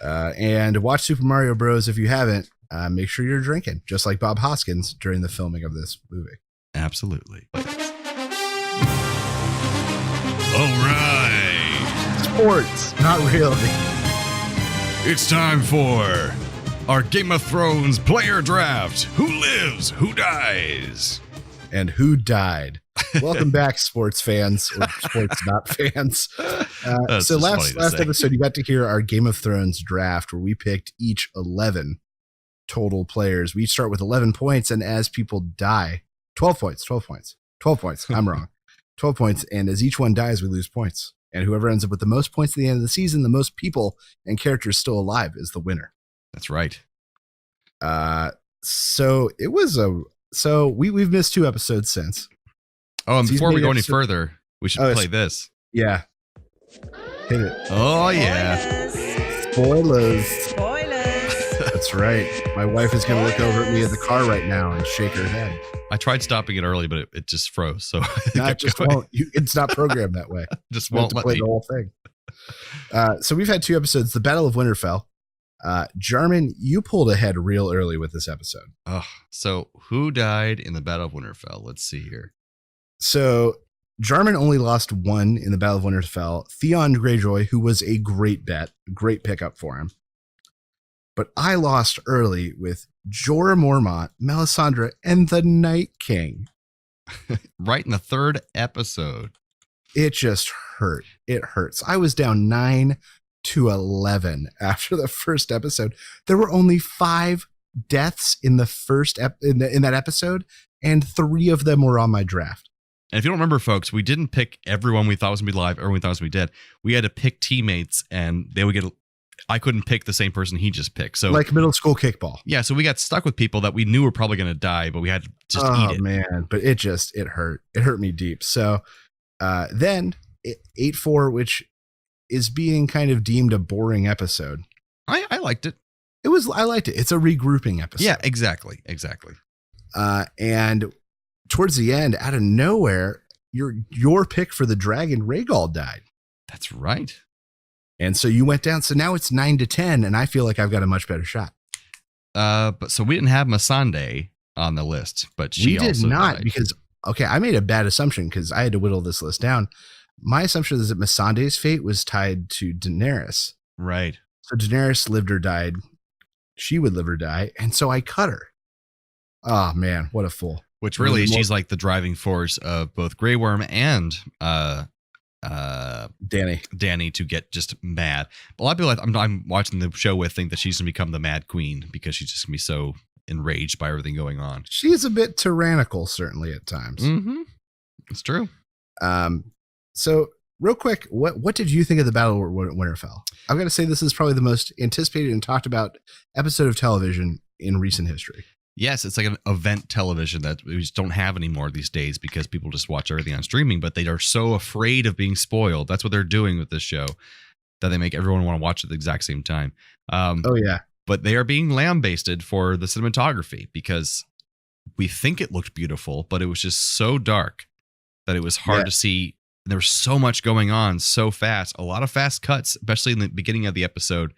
And watch Super Mario Bros. If you haven't. Make sure you're drinking, just like Bob Hoskins during the filming of this movie. Absolutely. All right. Sports, not really. It's time for our Game of Thrones player draft. Who lives? Who dies? And who died? Welcome back, sports fans or sports not fans. So last episode, you got to hear our Game of Thrones draft where we picked each 11 total players. We start with 11 points, and as people die, 12 points. I'm wrong. 12 points. And as each one dies, we lose points. And whoever ends up with the most points at the end of the season, the most people and characters still alive, is the winner. That's right. So it was we've missed 2 episodes since. Oh, and before we go any further, we should play this. Yeah. Hit it. Oh, yeah. Spoilers. That's right. My wife is going to look over at me in the car right now and shake her head. I tried stopping it early, but it just froze. So it just won't. It's not programmed that way. Just won't let play me. The whole thing. So we've had 2 episodes. The Battle of Winterfell. Jarman, you pulled ahead real early with this episode. So who died in the Battle of Winterfell? Let's see here. So Jarman only lost 1 in the Battle of Winterfell. Theon Greyjoy, who was a great great pickup for him. But I lost early with Jorah Mormont, Melisandre, and the Night King. Right in the 3rd episode. It just hurt. It hurts. I was down 9-11 after the first episode. There were only 5 deaths in the first in that episode, and 3 of them were on my draft. And if you don't remember, folks, we didn't pick everyone we thought was going to be live, everyone we thought was going to be dead. We had to pick teammates, and they would get. I couldn't pick the same person he just picked. So like middle school kickball. Yeah, so we got stuck with people that we knew were probably going to die, but we had to just eat it. Oh man, but it hurt. It hurt me deep. So then 8-4, which is being kind of deemed a boring episode. I liked it. I liked it. It's a regrouping episode. Yeah, exactly. And towards the end, out of nowhere, your pick for the dragon Rhaegal died. That's right. And so you went down. So now it's 9-10, and I feel like I've got a much better shot. But so we didn't have Missandei on the list, but she did also not died. Because I made a bad assumption because I had to whittle this list down. My assumption is that Missandei's fate was tied to Daenerys. Right. So Daenerys lived or died. She would live or die, and so I cut her. Oh man, what a fool! Which really, she's like the driving force of both Grey Worm and Dany to get just mad. A lot of people I'm watching the show with think that she's gonna become the Mad Queen because she's just gonna be so enraged by everything going on. She is a bit tyrannical, certainly at times. Mm-hmm. It's true. So real quick, what did you think of the Battle of Winterfell? I'm going to say this is probably the most anticipated and talked about episode of television in recent history. Yes, it's like an event television that we just don't have anymore these days because people just watch everything on streaming, but they are so afraid of being spoiled. That's what they're doing with this show, that they make everyone want to watch at the exact same time. Oh, yeah. But they are being lambasted for the cinematography because we think it looked beautiful, but it was just so dark that it was hard to see. There was so much going on so fast, a lot of fast cuts, especially in the beginning of the episode,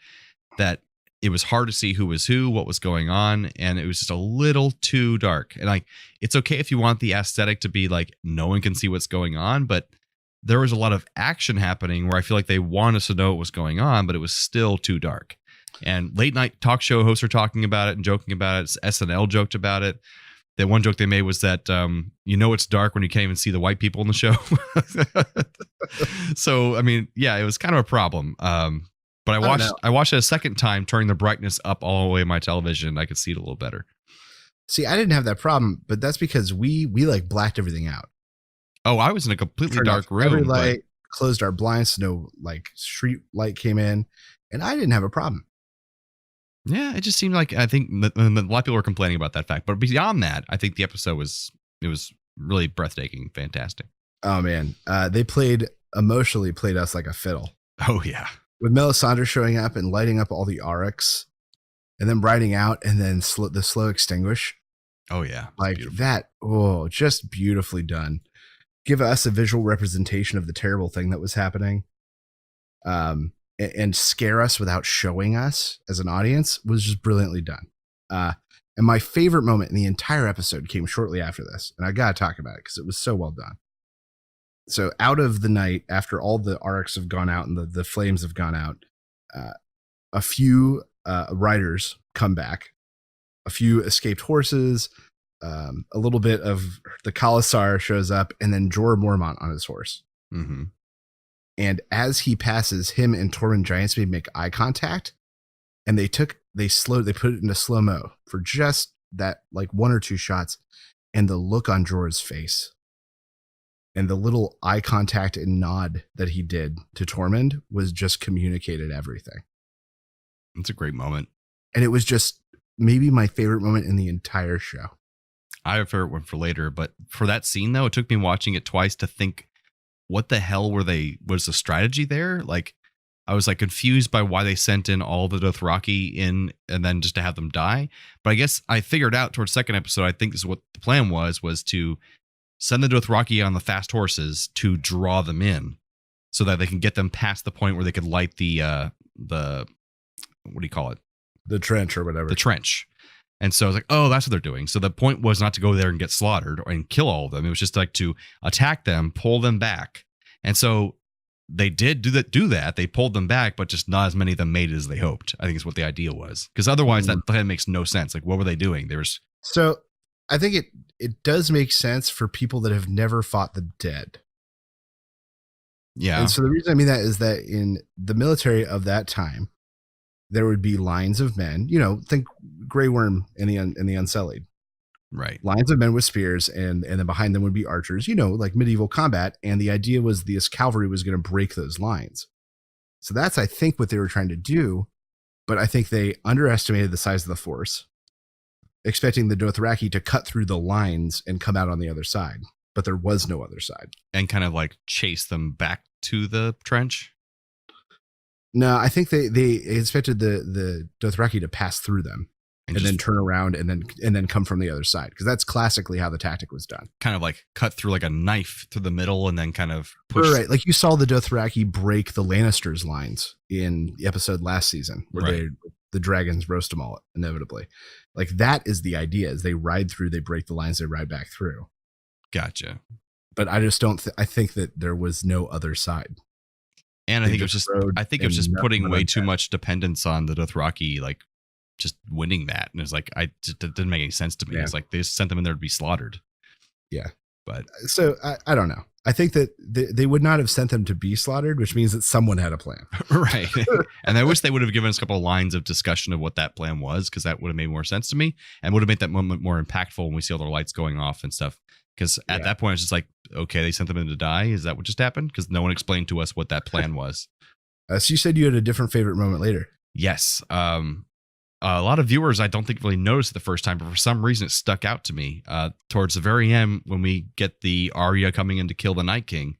that it was hard to see who was who, what was going on, and it was just a little too dark. And like, it's okay if you want the aesthetic to be like no one can see what's going on, but there was a lot of action happening where I feel like they wanted us to know what was going on, but it was still too dark. And late night talk show hosts are talking about it and joking about it. SNL joked about it. The one joke they made was that it's dark when you can't even see the white people in the show. So I mean, yeah, it was kind of a problem. But I watched it a second time, turning the brightness up all the way on my television. I could see it a little better. See, I didn't have that problem, but that's because we like blacked everything out. Oh, I was in a completely dark room. Every light, closed our blinds, no like street light came in, and I didn't have a problem. Yeah, it just seemed like, I think a lot of people were complaining about that fact. But beyond that, I think the episode was really breathtaking, fantastic. Oh man, they emotionally played us like a fiddle. Oh yeah. With Melisandre showing up and lighting up all the Aurochs and then riding out and then the slow extinguish. Oh, yeah. Like beautiful. That. Oh, just beautifully done. Give us a visual representation of the terrible thing that was happening. And scare us without showing us as an audience was just brilliantly done. And my favorite moment in the entire episode came shortly after this. And I got to talk about it because it was so well done. So out of the night, after all the arcs have gone out and the flames have gone out, a few riders come back, a few escaped horses, a little bit of the Khalasar shows up, and then Jorah Mormont on his horse. Mm-hmm. And as he passes, him and Tormund Giantsbane make eye contact, and they put it into slow-mo for just that, like 1 or 2 shots, and the look on Jorah's face. And the little eye contact and nod that he did to Tormund was just communicated everything. It's a great moment. And it was just maybe my favorite moment in the entire show. I have a favorite one for later, but for that scene, though, it took me watching it twice to think, what the hell was the strategy there? Like, I was like confused by why they sent in all the Dothraki in and then just to have them die. But I guess I figured out towards the second episode, I think this is what the plan was to send the Dothraki on the fast horses to draw them in so that they can get them past the point where they could light the what do you call it? The trench or whatever. The trench. And so I was like, oh, that's what they're doing. So the point was not to go there and get slaughtered and kill all of them. It was just like to attack them, pull them back. And so they did do that. They pulled them back, but just not as many of them made it as they hoped. I think is what the idea was. Because otherwise that plan makes no sense. Like, what were they doing? So I think it does make sense for people that have never fought the dead. Yeah. And so the reason I mean that is that in the military of that time, there would be lines of men, think Grey Worm in the Unsullied. Right. Lines of men with spears, and then behind them would be archers, like medieval combat. And the idea was this cavalry was going to break those lines. So that's, I think, what they were trying to do. But I think they underestimated the size of the force, expecting the Dothraki to cut through the lines and come out on the other side. But there was no other side. And kind of like chase them back to the trench? No, I think they expected the Dothraki to pass through them and then turn around and then come from the other side, because that's classically how the tactic was done. Kind of like cut through like a knife through the middle and then kind of push. Right, like you saw the Dothraki break the Lannisters' lines in the episode last season, where the dragons roast them all inevitably. Like that is the idea: is they ride through, they break the lines, they ride back through. Gotcha. But I just don't. I think that there was no other side. And I think it was just putting way too much dependence on the Dothraki, like just winning that. And it was like, it didn't make any sense to me. Yeah. It's like they just sent them in there to be slaughtered. Yeah. But So I don't know. I think that they would not have sent them to be slaughtered, which means that someone had a plan. right. And I wish they would have given us a couple of lines of discussion of what that plan was, because that would have made more sense to me and would have made that moment more impactful when we see all their lights going off and stuff. Because at that point, it's just like, okay, they sent them in to die. Is that what just happened? Because no one explained to us what that plan was. So you said you had a different favorite moment later. Yes. A lot of viewers, I don't think really noticed it the first time, but for some reason it stuck out to me. Towards the very end, when we get the Arya coming in to kill the Night King,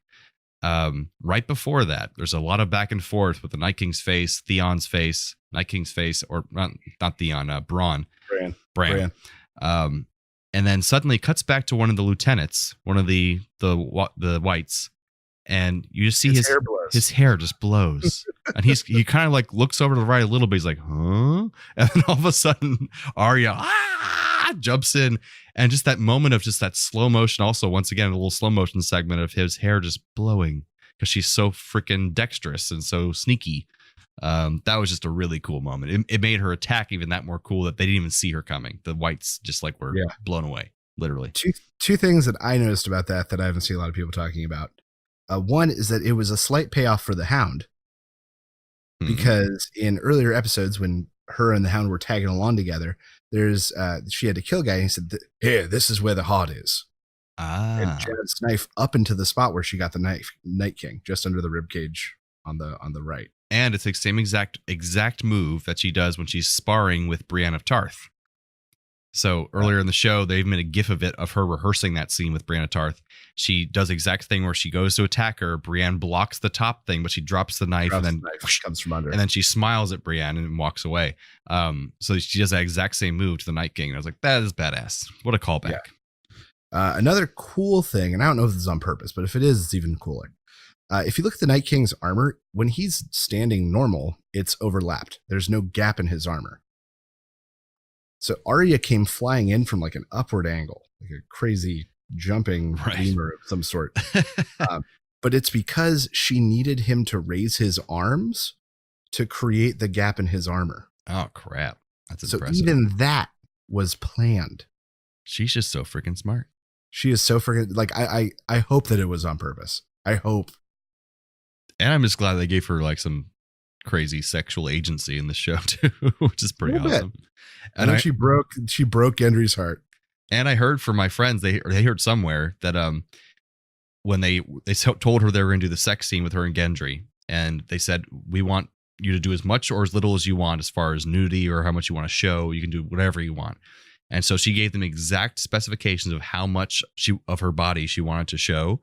right before that, there's a lot of back and forth with the Night King's face, Theon's face, Night King's face, or not Theon, Bran. And then suddenly it cuts back to one of the lieutenants, one of the whites, and you just see his hair just blows. And he kind of like looks over to the right a little bit. He's like, huh? And then all of a sudden, Arya jumps in, and just that moment of just that slow motion. Also, once again, a little slow motion segment of his hair just blowing because she's so freaking dexterous and so sneaky. That was just a really cool moment. It made her attack even that more cool that they didn't even see her coming. The whites just like were blown away, literally. Two things that I noticed about that I haven't seen a lot of people talking about. One is that it was a slight payoff for the Hound, because in earlier episodes when her and the Hound were tagging along together, she had to kill a guy, and he said, "Here, this is where the heart is." And Janet's knife up into the spot where she got the Night King, just under the rib cage on the right. And it's the same exact move that she does when she's sparring with Brienne of Tarth. So earlier in the show, they've made a gif of it, of her rehearsing that scene with Brienne of Tarth. She does the exact thing where she goes to attack her. Brienne blocks the top thing, but she drops the knife and then comes from under. And then she smiles at Brienne and walks away. So she does that exact same move to the Night King. And I was like, that is badass. What a callback. Yeah. Another cool thing, and I don't know if this is on purpose, but if it is, it's even cooler. If you look at the Night King's armor, when he's standing normal, it's overlapped. There's no gap in his armor. So Arya came flying in from like an upward angle, like a crazy jumping lemur of some sort. But it's because she needed him to raise his arms to create the gap in his armor. Oh, crap. That's so impressive. Even that was planned. She's just so freaking smart. She is so freaking, like, I hope that it was on purpose. I hope. And I'm just glad they gave her like some crazy sexual agency in the show too, which is pretty awesome. And then she broke Gendry's heart. And I heard from my friends, they heard somewhere that when they told her they were going to do the sex scene with her and Gendry, and they said, we want you to do as much or as little as you want as far as nudity or how much you want to show. You can do whatever you want. And so she gave them exact specifications of how much of her body she wanted to show,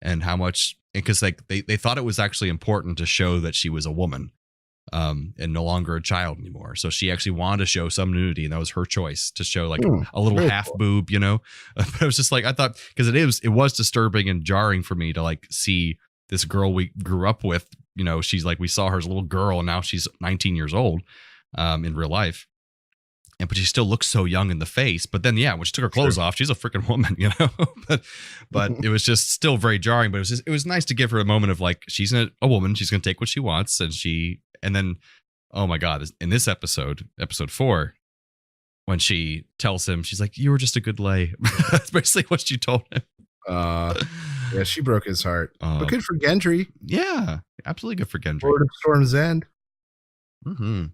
and how much, because like they thought it was actually important to show that she was a woman. And no longer a child anymore. So she actually wanted to show some nudity, and that was her choice, to show like a little half boob, you know. But it was just like, I thought, because it was disturbing and jarring for me to like see this girl we grew up with, you know. She's like, we saw her as a little girl, and now she's 19 years old in real life. But she still looks so young in the face. But then, when she took her clothes off, she's a freaking woman, you know. but it was just still very jarring. But it was nice to give her a moment of like, she's a woman. She's going to take what she wants, and then, oh my God, in this episode 4, when she tells him, she's like, "You were just a good lay." That's basically what she told him. Yeah, she broke his heart. But good for Gendry. Yeah, absolutely good for Gendry. Lord of Storm's End. Mm-hmm.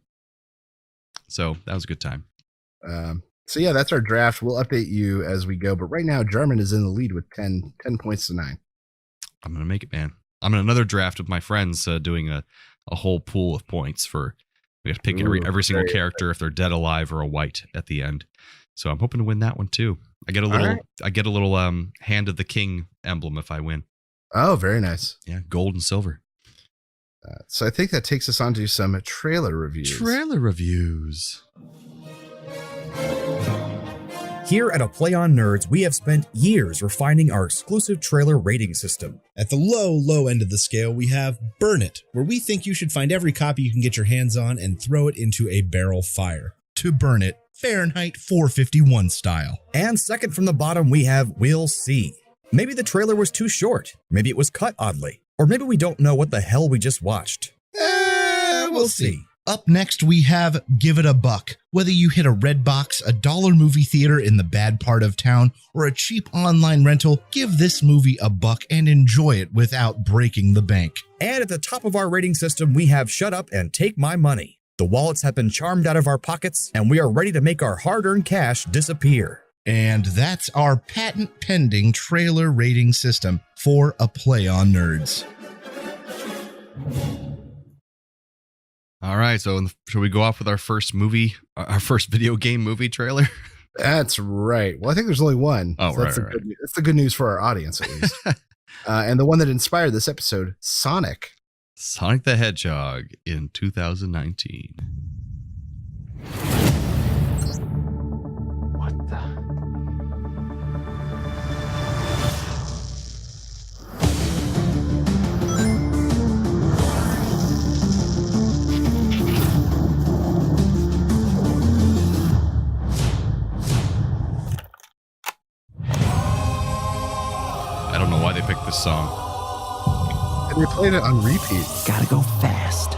So that was a good time. So yeah, that's our draft. We'll update you as we go. But right now, Jarman is in the lead with 10 points to 9. I'm going to make it, man. I'm in another draft with my friends doing a whole pool of points for, we have to pick every single character if they're dead, alive, or a white at the end. So I'm hoping to win that one too. I get a little Hand of the King emblem if I win. Oh, very nice. Yeah, gold and silver. So I think that takes us on to some trailer reviews. Here at A Play on Nerds, we have spent years refining our exclusive trailer rating system. At the low end of the scale, we have Burn It, where we think you should find every copy you can get your hands on and throw it into a barrel fire. To burn it, Fahrenheit 451 style. And second from the bottom, we have We'll See. Maybe the trailer was too short. Maybe it was cut oddly. Or maybe we don't know what the hell we just watched. We'll see. Up next, we have Give It a Buck. Whether you hit a red box, a dollar movie theater in the bad part of town, or a cheap online rental, give this movie a buck and enjoy it without breaking the bank. And at the top of our rating system, we have Shut Up and Take My Money. The wallets have been charmed out of our pockets, and we are ready to make our hard-earned cash disappear. And that's our patent-pending trailer rating system for A Play on Nerds. All right, so should we go off with our first video game movie trailer? That's right. Well, I think there's only one. Oh, so that's right. That's the good news for our audience, at least. And the one that inspired this episode, Sonic. Sonic the Hedgehog in 2019. What the? I don't know why they picked this song. And they played it on repeat. Gotta go fast.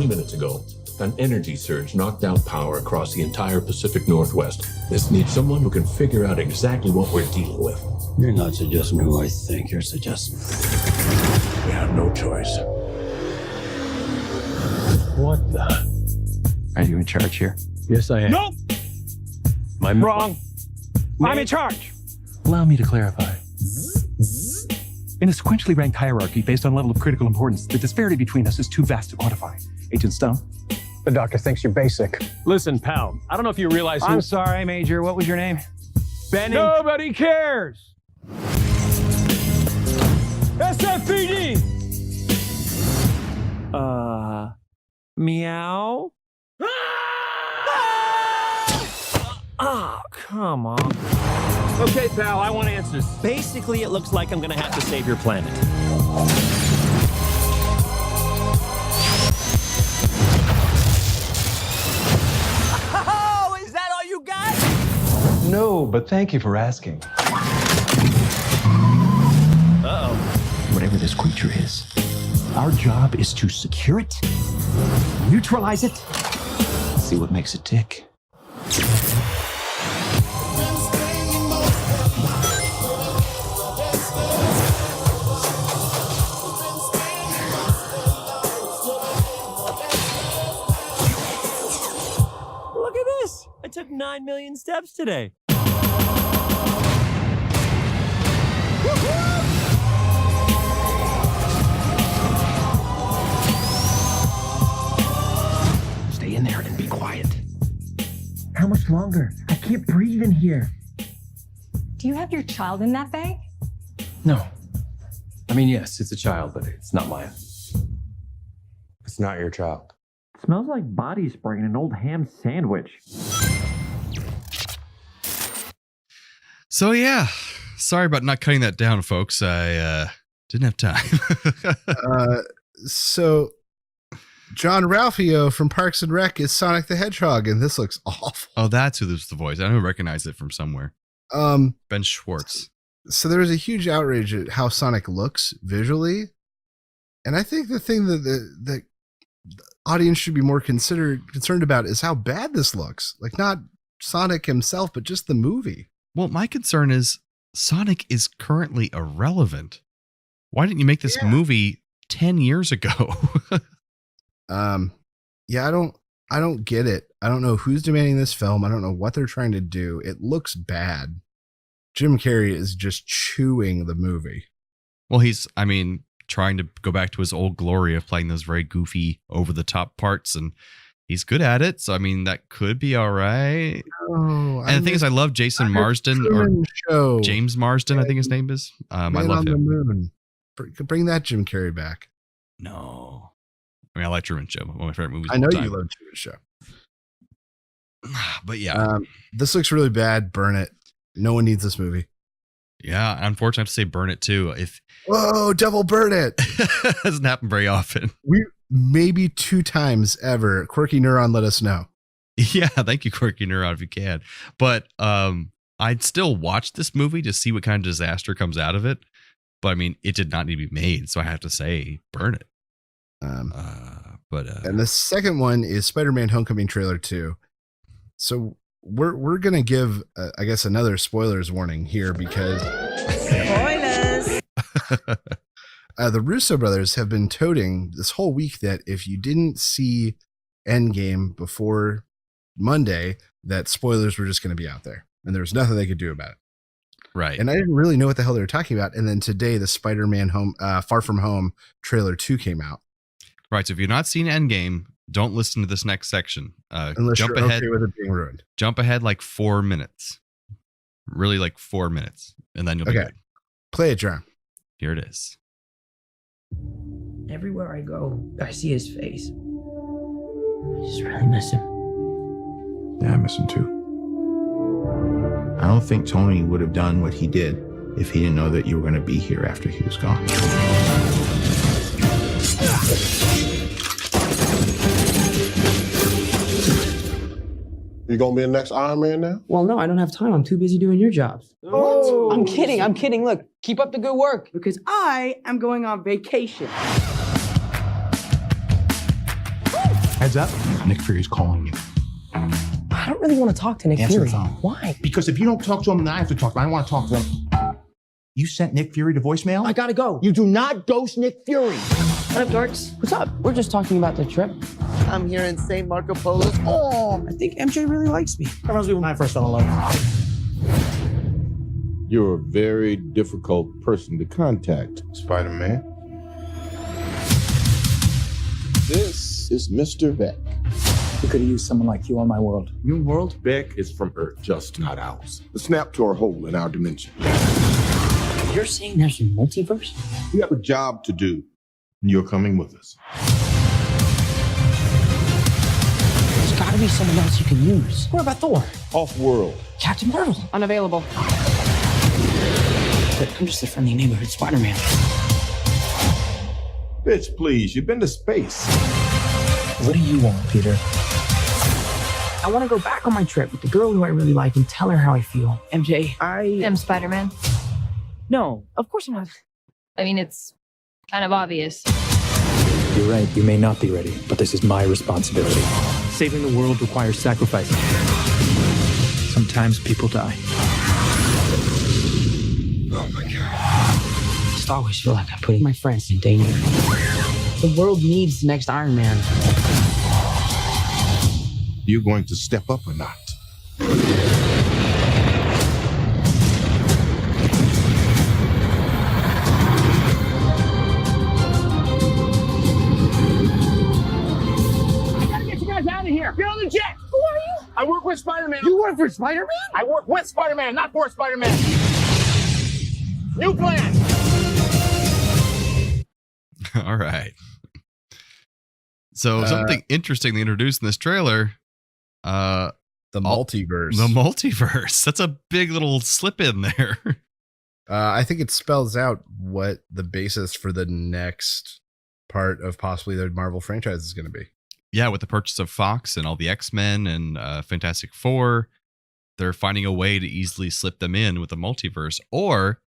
Minutes ago, an energy surge knocked out power across the entire Pacific Northwest. This needs someone who can figure out exactly what we're dealing with. You're not suggesting who I think you're suggesting. We have no choice. What the? Are you in charge here? Yes, I am. Nope! I'm Wrong. I'm in charge. Allow me to clarify. In a sequentially ranked hierarchy based on level of critical importance, the disparity between us is too vast to quantify. Agent Stone? The doctor thinks you're basic. Listen, pal, I don't know if you realize I'm sorry, Major. What was your name? Benny? Nobody cares! SFPD! Meow? Oh, come on. Okay, pal, I want answers. Basically, it looks like I'm gonna have to save your planet. Oh, is that all you got? No, but thank you for asking. Uh-oh. Whatever this creature is, our job is to secure it, neutralize it, see what makes it tick. Look at this. I took 9 million steps today. Stay in there and be quiet. How much longer? I can't breathe in here. Do you have your child in that bag? No. I mean, yes, it's a child, but it's not mine. It's not your child. Smells like body spray in an old ham sandwich. So yeah, sorry about not cutting that down, folks. I didn't have time. So John Ralphio from Parks and Rec is Sonic the Hedgehog, and this looks awful. Oh, that's who this is the voice. I don't recognize it from somewhere. Ben Schwartz. So there was a huge outrage at how Sonic looks visually, and I think the thing that the audience should be more concerned about is how bad this looks. Like, not Sonic himself, but just the movie. Well, my concern is Sonic is currently irrelevant. Why didn't you make this movie 10 years ago? Yeah, I don't get it. I don't know who's demanding this film. I don't know what they're trying to do. It looks bad. Jim Carrey is just chewing the movie. Well, he's trying to go back to his old glory of playing those very goofy, over the top parts, and he's good at it. So, that could be all right. Oh, and the thing is, I love Jason Marsden, or James Marsden, I think his name is. I love him. Moon. Bring that Jim Carrey back. No. I like Truman Show. One of my favorite movies. I know you love Truman Show. But yeah. This looks really bad. Burn it. No one needs this movie. Yeah, unfortunately, I have to say burn it too. Whoa, devil burn it. Doesn't happen very often. We maybe 2 times ever. Quirky Neuron, let us know. Yeah, thank you, Quirky Neuron, if you can. But I'd still watch this movie to see what kind of disaster comes out of it. But I mean, it did not need to be made, so I have to say, burn it. And the second one is Spider-Man: Homecoming trailer 2. So we're gonna give, I guess, another spoilers warning here because Spoilers. The Russo brothers have been toting this whole week that if you didn't see Endgame before Monday, that spoilers were just going to be out there, and there was nothing they could do about it. Right. And I didn't really know what the hell they were talking about. And then today, the Spider-Man Far From Home trailer 2 came out. Right. So if you've not seen Endgame, don't listen to this next section. Unless jump you're ahead okay with it being ruined. Jump ahead like 4 minutes. Really, like 4 minutes, and then you'll be good. Play it, John. Here it is. Everywhere I go, I see his face. I just really miss him. Yeah, I miss him too. I don't think Tony would have done what he did if he didn't know that you were going to be here after he was gone. You gonna be the next Iron Man now? Well, no, I don't have time. I'm too busy doing your jobs. Oh. I'm kidding. Look, keep up the good work. Because I am going on vacation. Heads up, Nick Fury's calling you. I don't really want to talk to Nick Answer Fury. the phone. Why? Because if you don't talk to him, then I have to talk to him. I don't want to talk to him. You sent Nick Fury to voicemail? I gotta go. You do not ghost Nick Fury. What up, dorks? What's up? We're just talking about the trip. I'm here in St. Marco Polo. Oh, I think MJ really likes me. That reminds me when I first fell in love. You're a very difficult person to contact, Spider-Man. This is Mr. Beck. We could have used someone like you on my world. Your world? Beck is from Earth, just not ours. The snap to our hole in our dimension. You're saying there's a multiverse? We have a job to do, and you're coming with us. There's gotta be someone else you can use. What about Thor? Off-world. Captain Marvel. Unavailable. But I'm just a friendly neighborhood Spider-Man. Bitch, please, you've been to space. What do you want, Peter? I want to go back on my trip with the girl who I really like and tell her how I feel. MJ, I am Spider-Man. No, of course I'm not. I mean, it's kind of obvious. You're right, you may not be ready, but this is my responsibility. Saving the world requires sacrifice. Sometimes people die. Oh my God. I just always feel like I'm putting my friends in danger. The world needs the next Iron Man. You're going to step up or not? Get on the jet! Who are you? I work with Spider-Man. You work for Spider-Man? I work with Spider-Man, not for Spider-Man. New plan! All right. So something interesting they introduced in this trailer. The multiverse. The multiverse. That's a big little slip in there. I think it spells out what the basis for the next part of possibly the Marvel franchise is going to be. Yeah, with the purchase of Fox and all the X-Men and Fantastic Four, they're finding a way to easily slip them in with the multiverse. Or,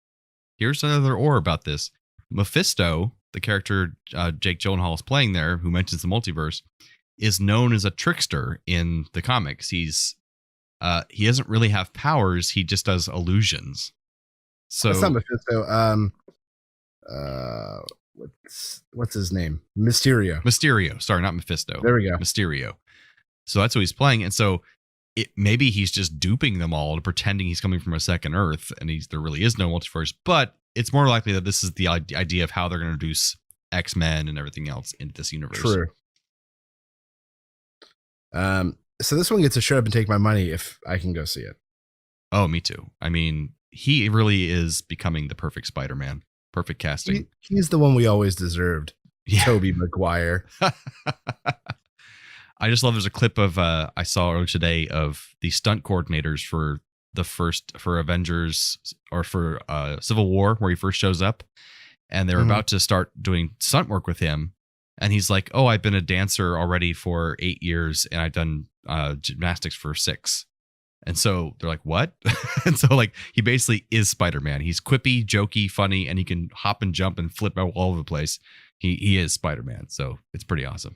here's another or about this. Mephisto, the character Jake Gyllenhaal is playing there, who mentions the multiverse, is known as a trickster in the comics. He doesn't really have powers. He just does illusions. So that's not Mephisto. What's his name? Mysterio. Sorry, not Mephisto. There we go. Mysterio. So that's what he's playing. And so maybe he's just duping them all and pretending he's coming from a second Earth and there really is no multiverse. But it's more likely that this is the idea of how they're going to introduce X-Men and everything else into this universe. True. So this one gets to show up and take my money if I can go see it. Oh, me too. I mean, he really is becoming the perfect Spider-Man. Perfect casting. He's the one we always deserved. Yeah. Tobey Maguire. I just love there's a clip of I saw earlier today of the stunt coordinators for Avengers or for Civil War, where he first shows up, and they're about to start doing stunt work with him, and he's like, "Oh, I've been a dancer already for 8 years, and I've done gymnastics for 6." And so they're like, what? And so like he basically is Spider-Man. He's quippy, jokey, funny, and he can hop and jump and flip all over the place. He is Spider-Man. So it's pretty awesome.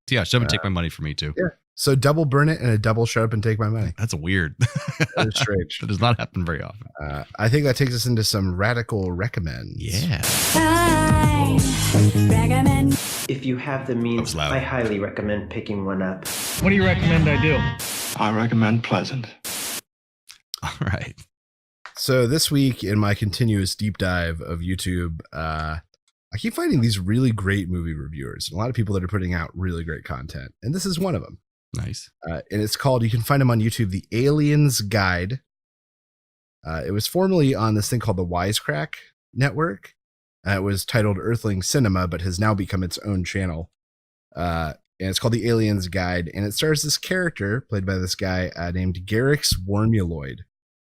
So yeah, shut up and take my money for me too. Yeah. So double burn it and a double shut up and take my money. That's weird. That is strange. That does not happen very often. I think that takes us into some radical recommends. Yeah. Recommend. If you have the means, I highly recommend picking one up. What do you recommend I do? I recommend Pleasant. All right. So this week in my continuous deep dive of YouTube, I keep finding these really great movie reviewers. A lot of people that are putting out really great content. And this is one of them. Nice. And it's called, you can find them on YouTube, The Alien's Guide. It was formerly on this thing called the Wisecrack Network. It was titled Earthling Cinema, but has now become its own channel. And it's called The Alien's Guide. And it stars this character played by this guy named Garrix Wormuloid,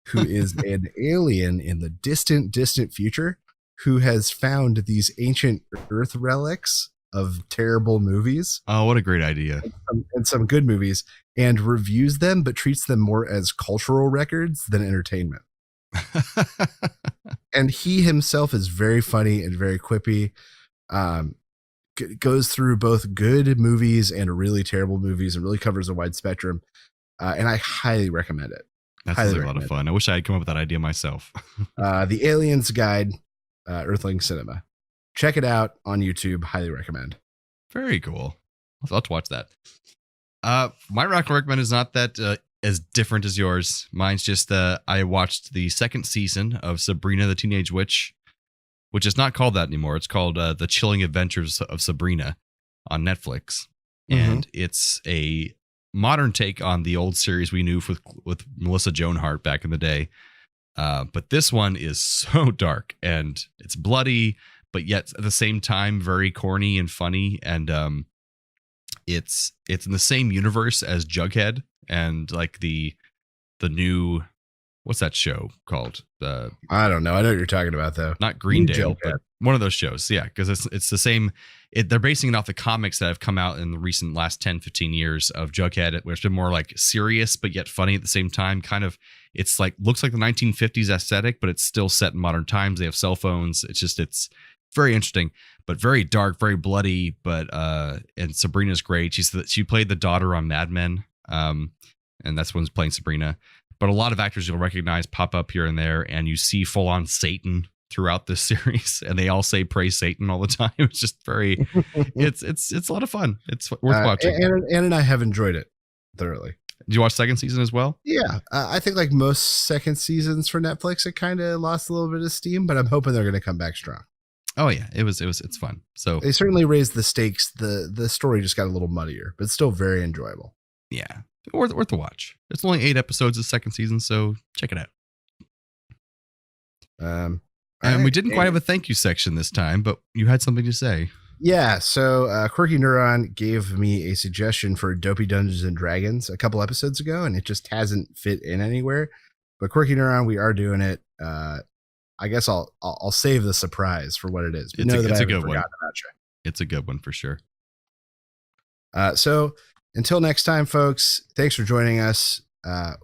who is an alien in the distant, distant future who has found these ancient Earth relics of terrible movies. Oh, what a great idea. And some good movies, and reviews them, but treats them more as cultural records than entertainment. And he himself is very funny and very quippy. Goes through both good movies and really terrible movies and really covers a wide spectrum. And I highly recommend it. That's a lot of fun. I wish I had come up with that idea myself. The Alien's Guide, Earthling Cinema. Check it out on YouTube. Highly recommend. Very cool. I'll have to watch that. My rock recommend is not that as different as yours. Mine's just I watched the second season of Sabrina the Teenage Witch, which is not called that anymore. It's called The Chilling Adventures of Sabrina on Netflix. And it's a modern take on the old series we knew with Melissa Joan Hart back in the day. But this one is so dark and it's bloody, but yet at the same time very corny and funny. And it's in the same universe as Jughead and like the new, what's that show called? I don't know. I know what you're talking about though. Not Green Day, but one of those shows. Yeah, because it's the same. They're basing it off the comics that have come out in the recent last 10, 15 years of Jughead, where it's been more like serious but yet funny at the same time. Kind of, it's like looks like the 1950s aesthetic, but it's still set in modern times. They have cell phones. It's very interesting, but very dark, very bloody. But and Sabrina's great. She played the daughter on Mad Men, and that's one's playing Sabrina. But a lot of actors you'll recognize pop up here and there, and you see full on Satan throughout this series, and they all say praise Satan all the time. It's just very, it's a lot of fun. It's worth watching. Ann and I have enjoyed it thoroughly. Did you watch second season as well? Yeah, I think like most second seasons for Netflix, it kind of lost a little bit of steam, but I'm hoping they're going to come back strong. Oh yeah, it's fun. So they certainly raised the stakes. The story just got a little muddier, but still very enjoyable. Yeah, worth a watch. It's only 8 episodes of second season, so check it out. And we didn't quite have a thank you section this time, but you had something to say. Yeah, so Quirky Neuron gave me a suggestion for Dopey Dungeons and Dragons a couple episodes ago, and it just hasn't fit in anywhere. But Quirky Neuron, we are doing it. I guess I'll save the surprise for what it is. But It's a good one. It's a good one for sure. So until next time, folks, thanks for joining us.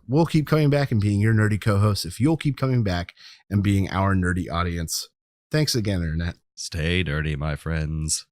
We'll keep coming back and being your nerdy co-hosts if you'll keep coming back and being our nerdy audience. Thanks again, Internet. Stay nerdy, my friends.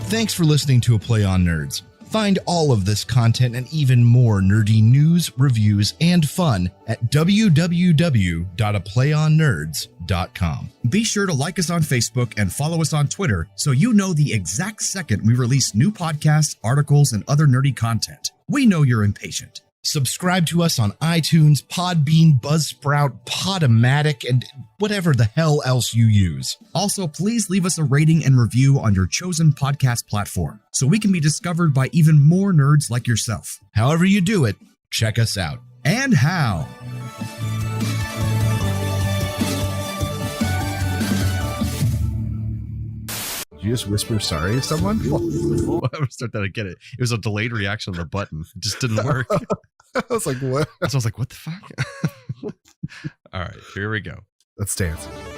Thanks for listening to A Play on Nerds. Find all of this content and even more nerdy news, reviews, and fun at www.aplayonnerds.com. Be sure to like us on Facebook and follow us on Twitter so you know the exact second we release new podcasts, articles, and other nerdy content. We know you're impatient. Subscribe to us on iTunes, Podbean, Buzzsprout, Podomatic, and whatever the hell else you use. Also, please leave us a rating and review on your chosen podcast platform so we can be discovered by even more nerds like yourself. However you do it, check us out. And how. Did you just whisper sorry to someone? I would start that again. It was a delayed reaction on the button. It just didn't work. I was like, what? So I was like, what the fuck? All right, here we go. Let's dance.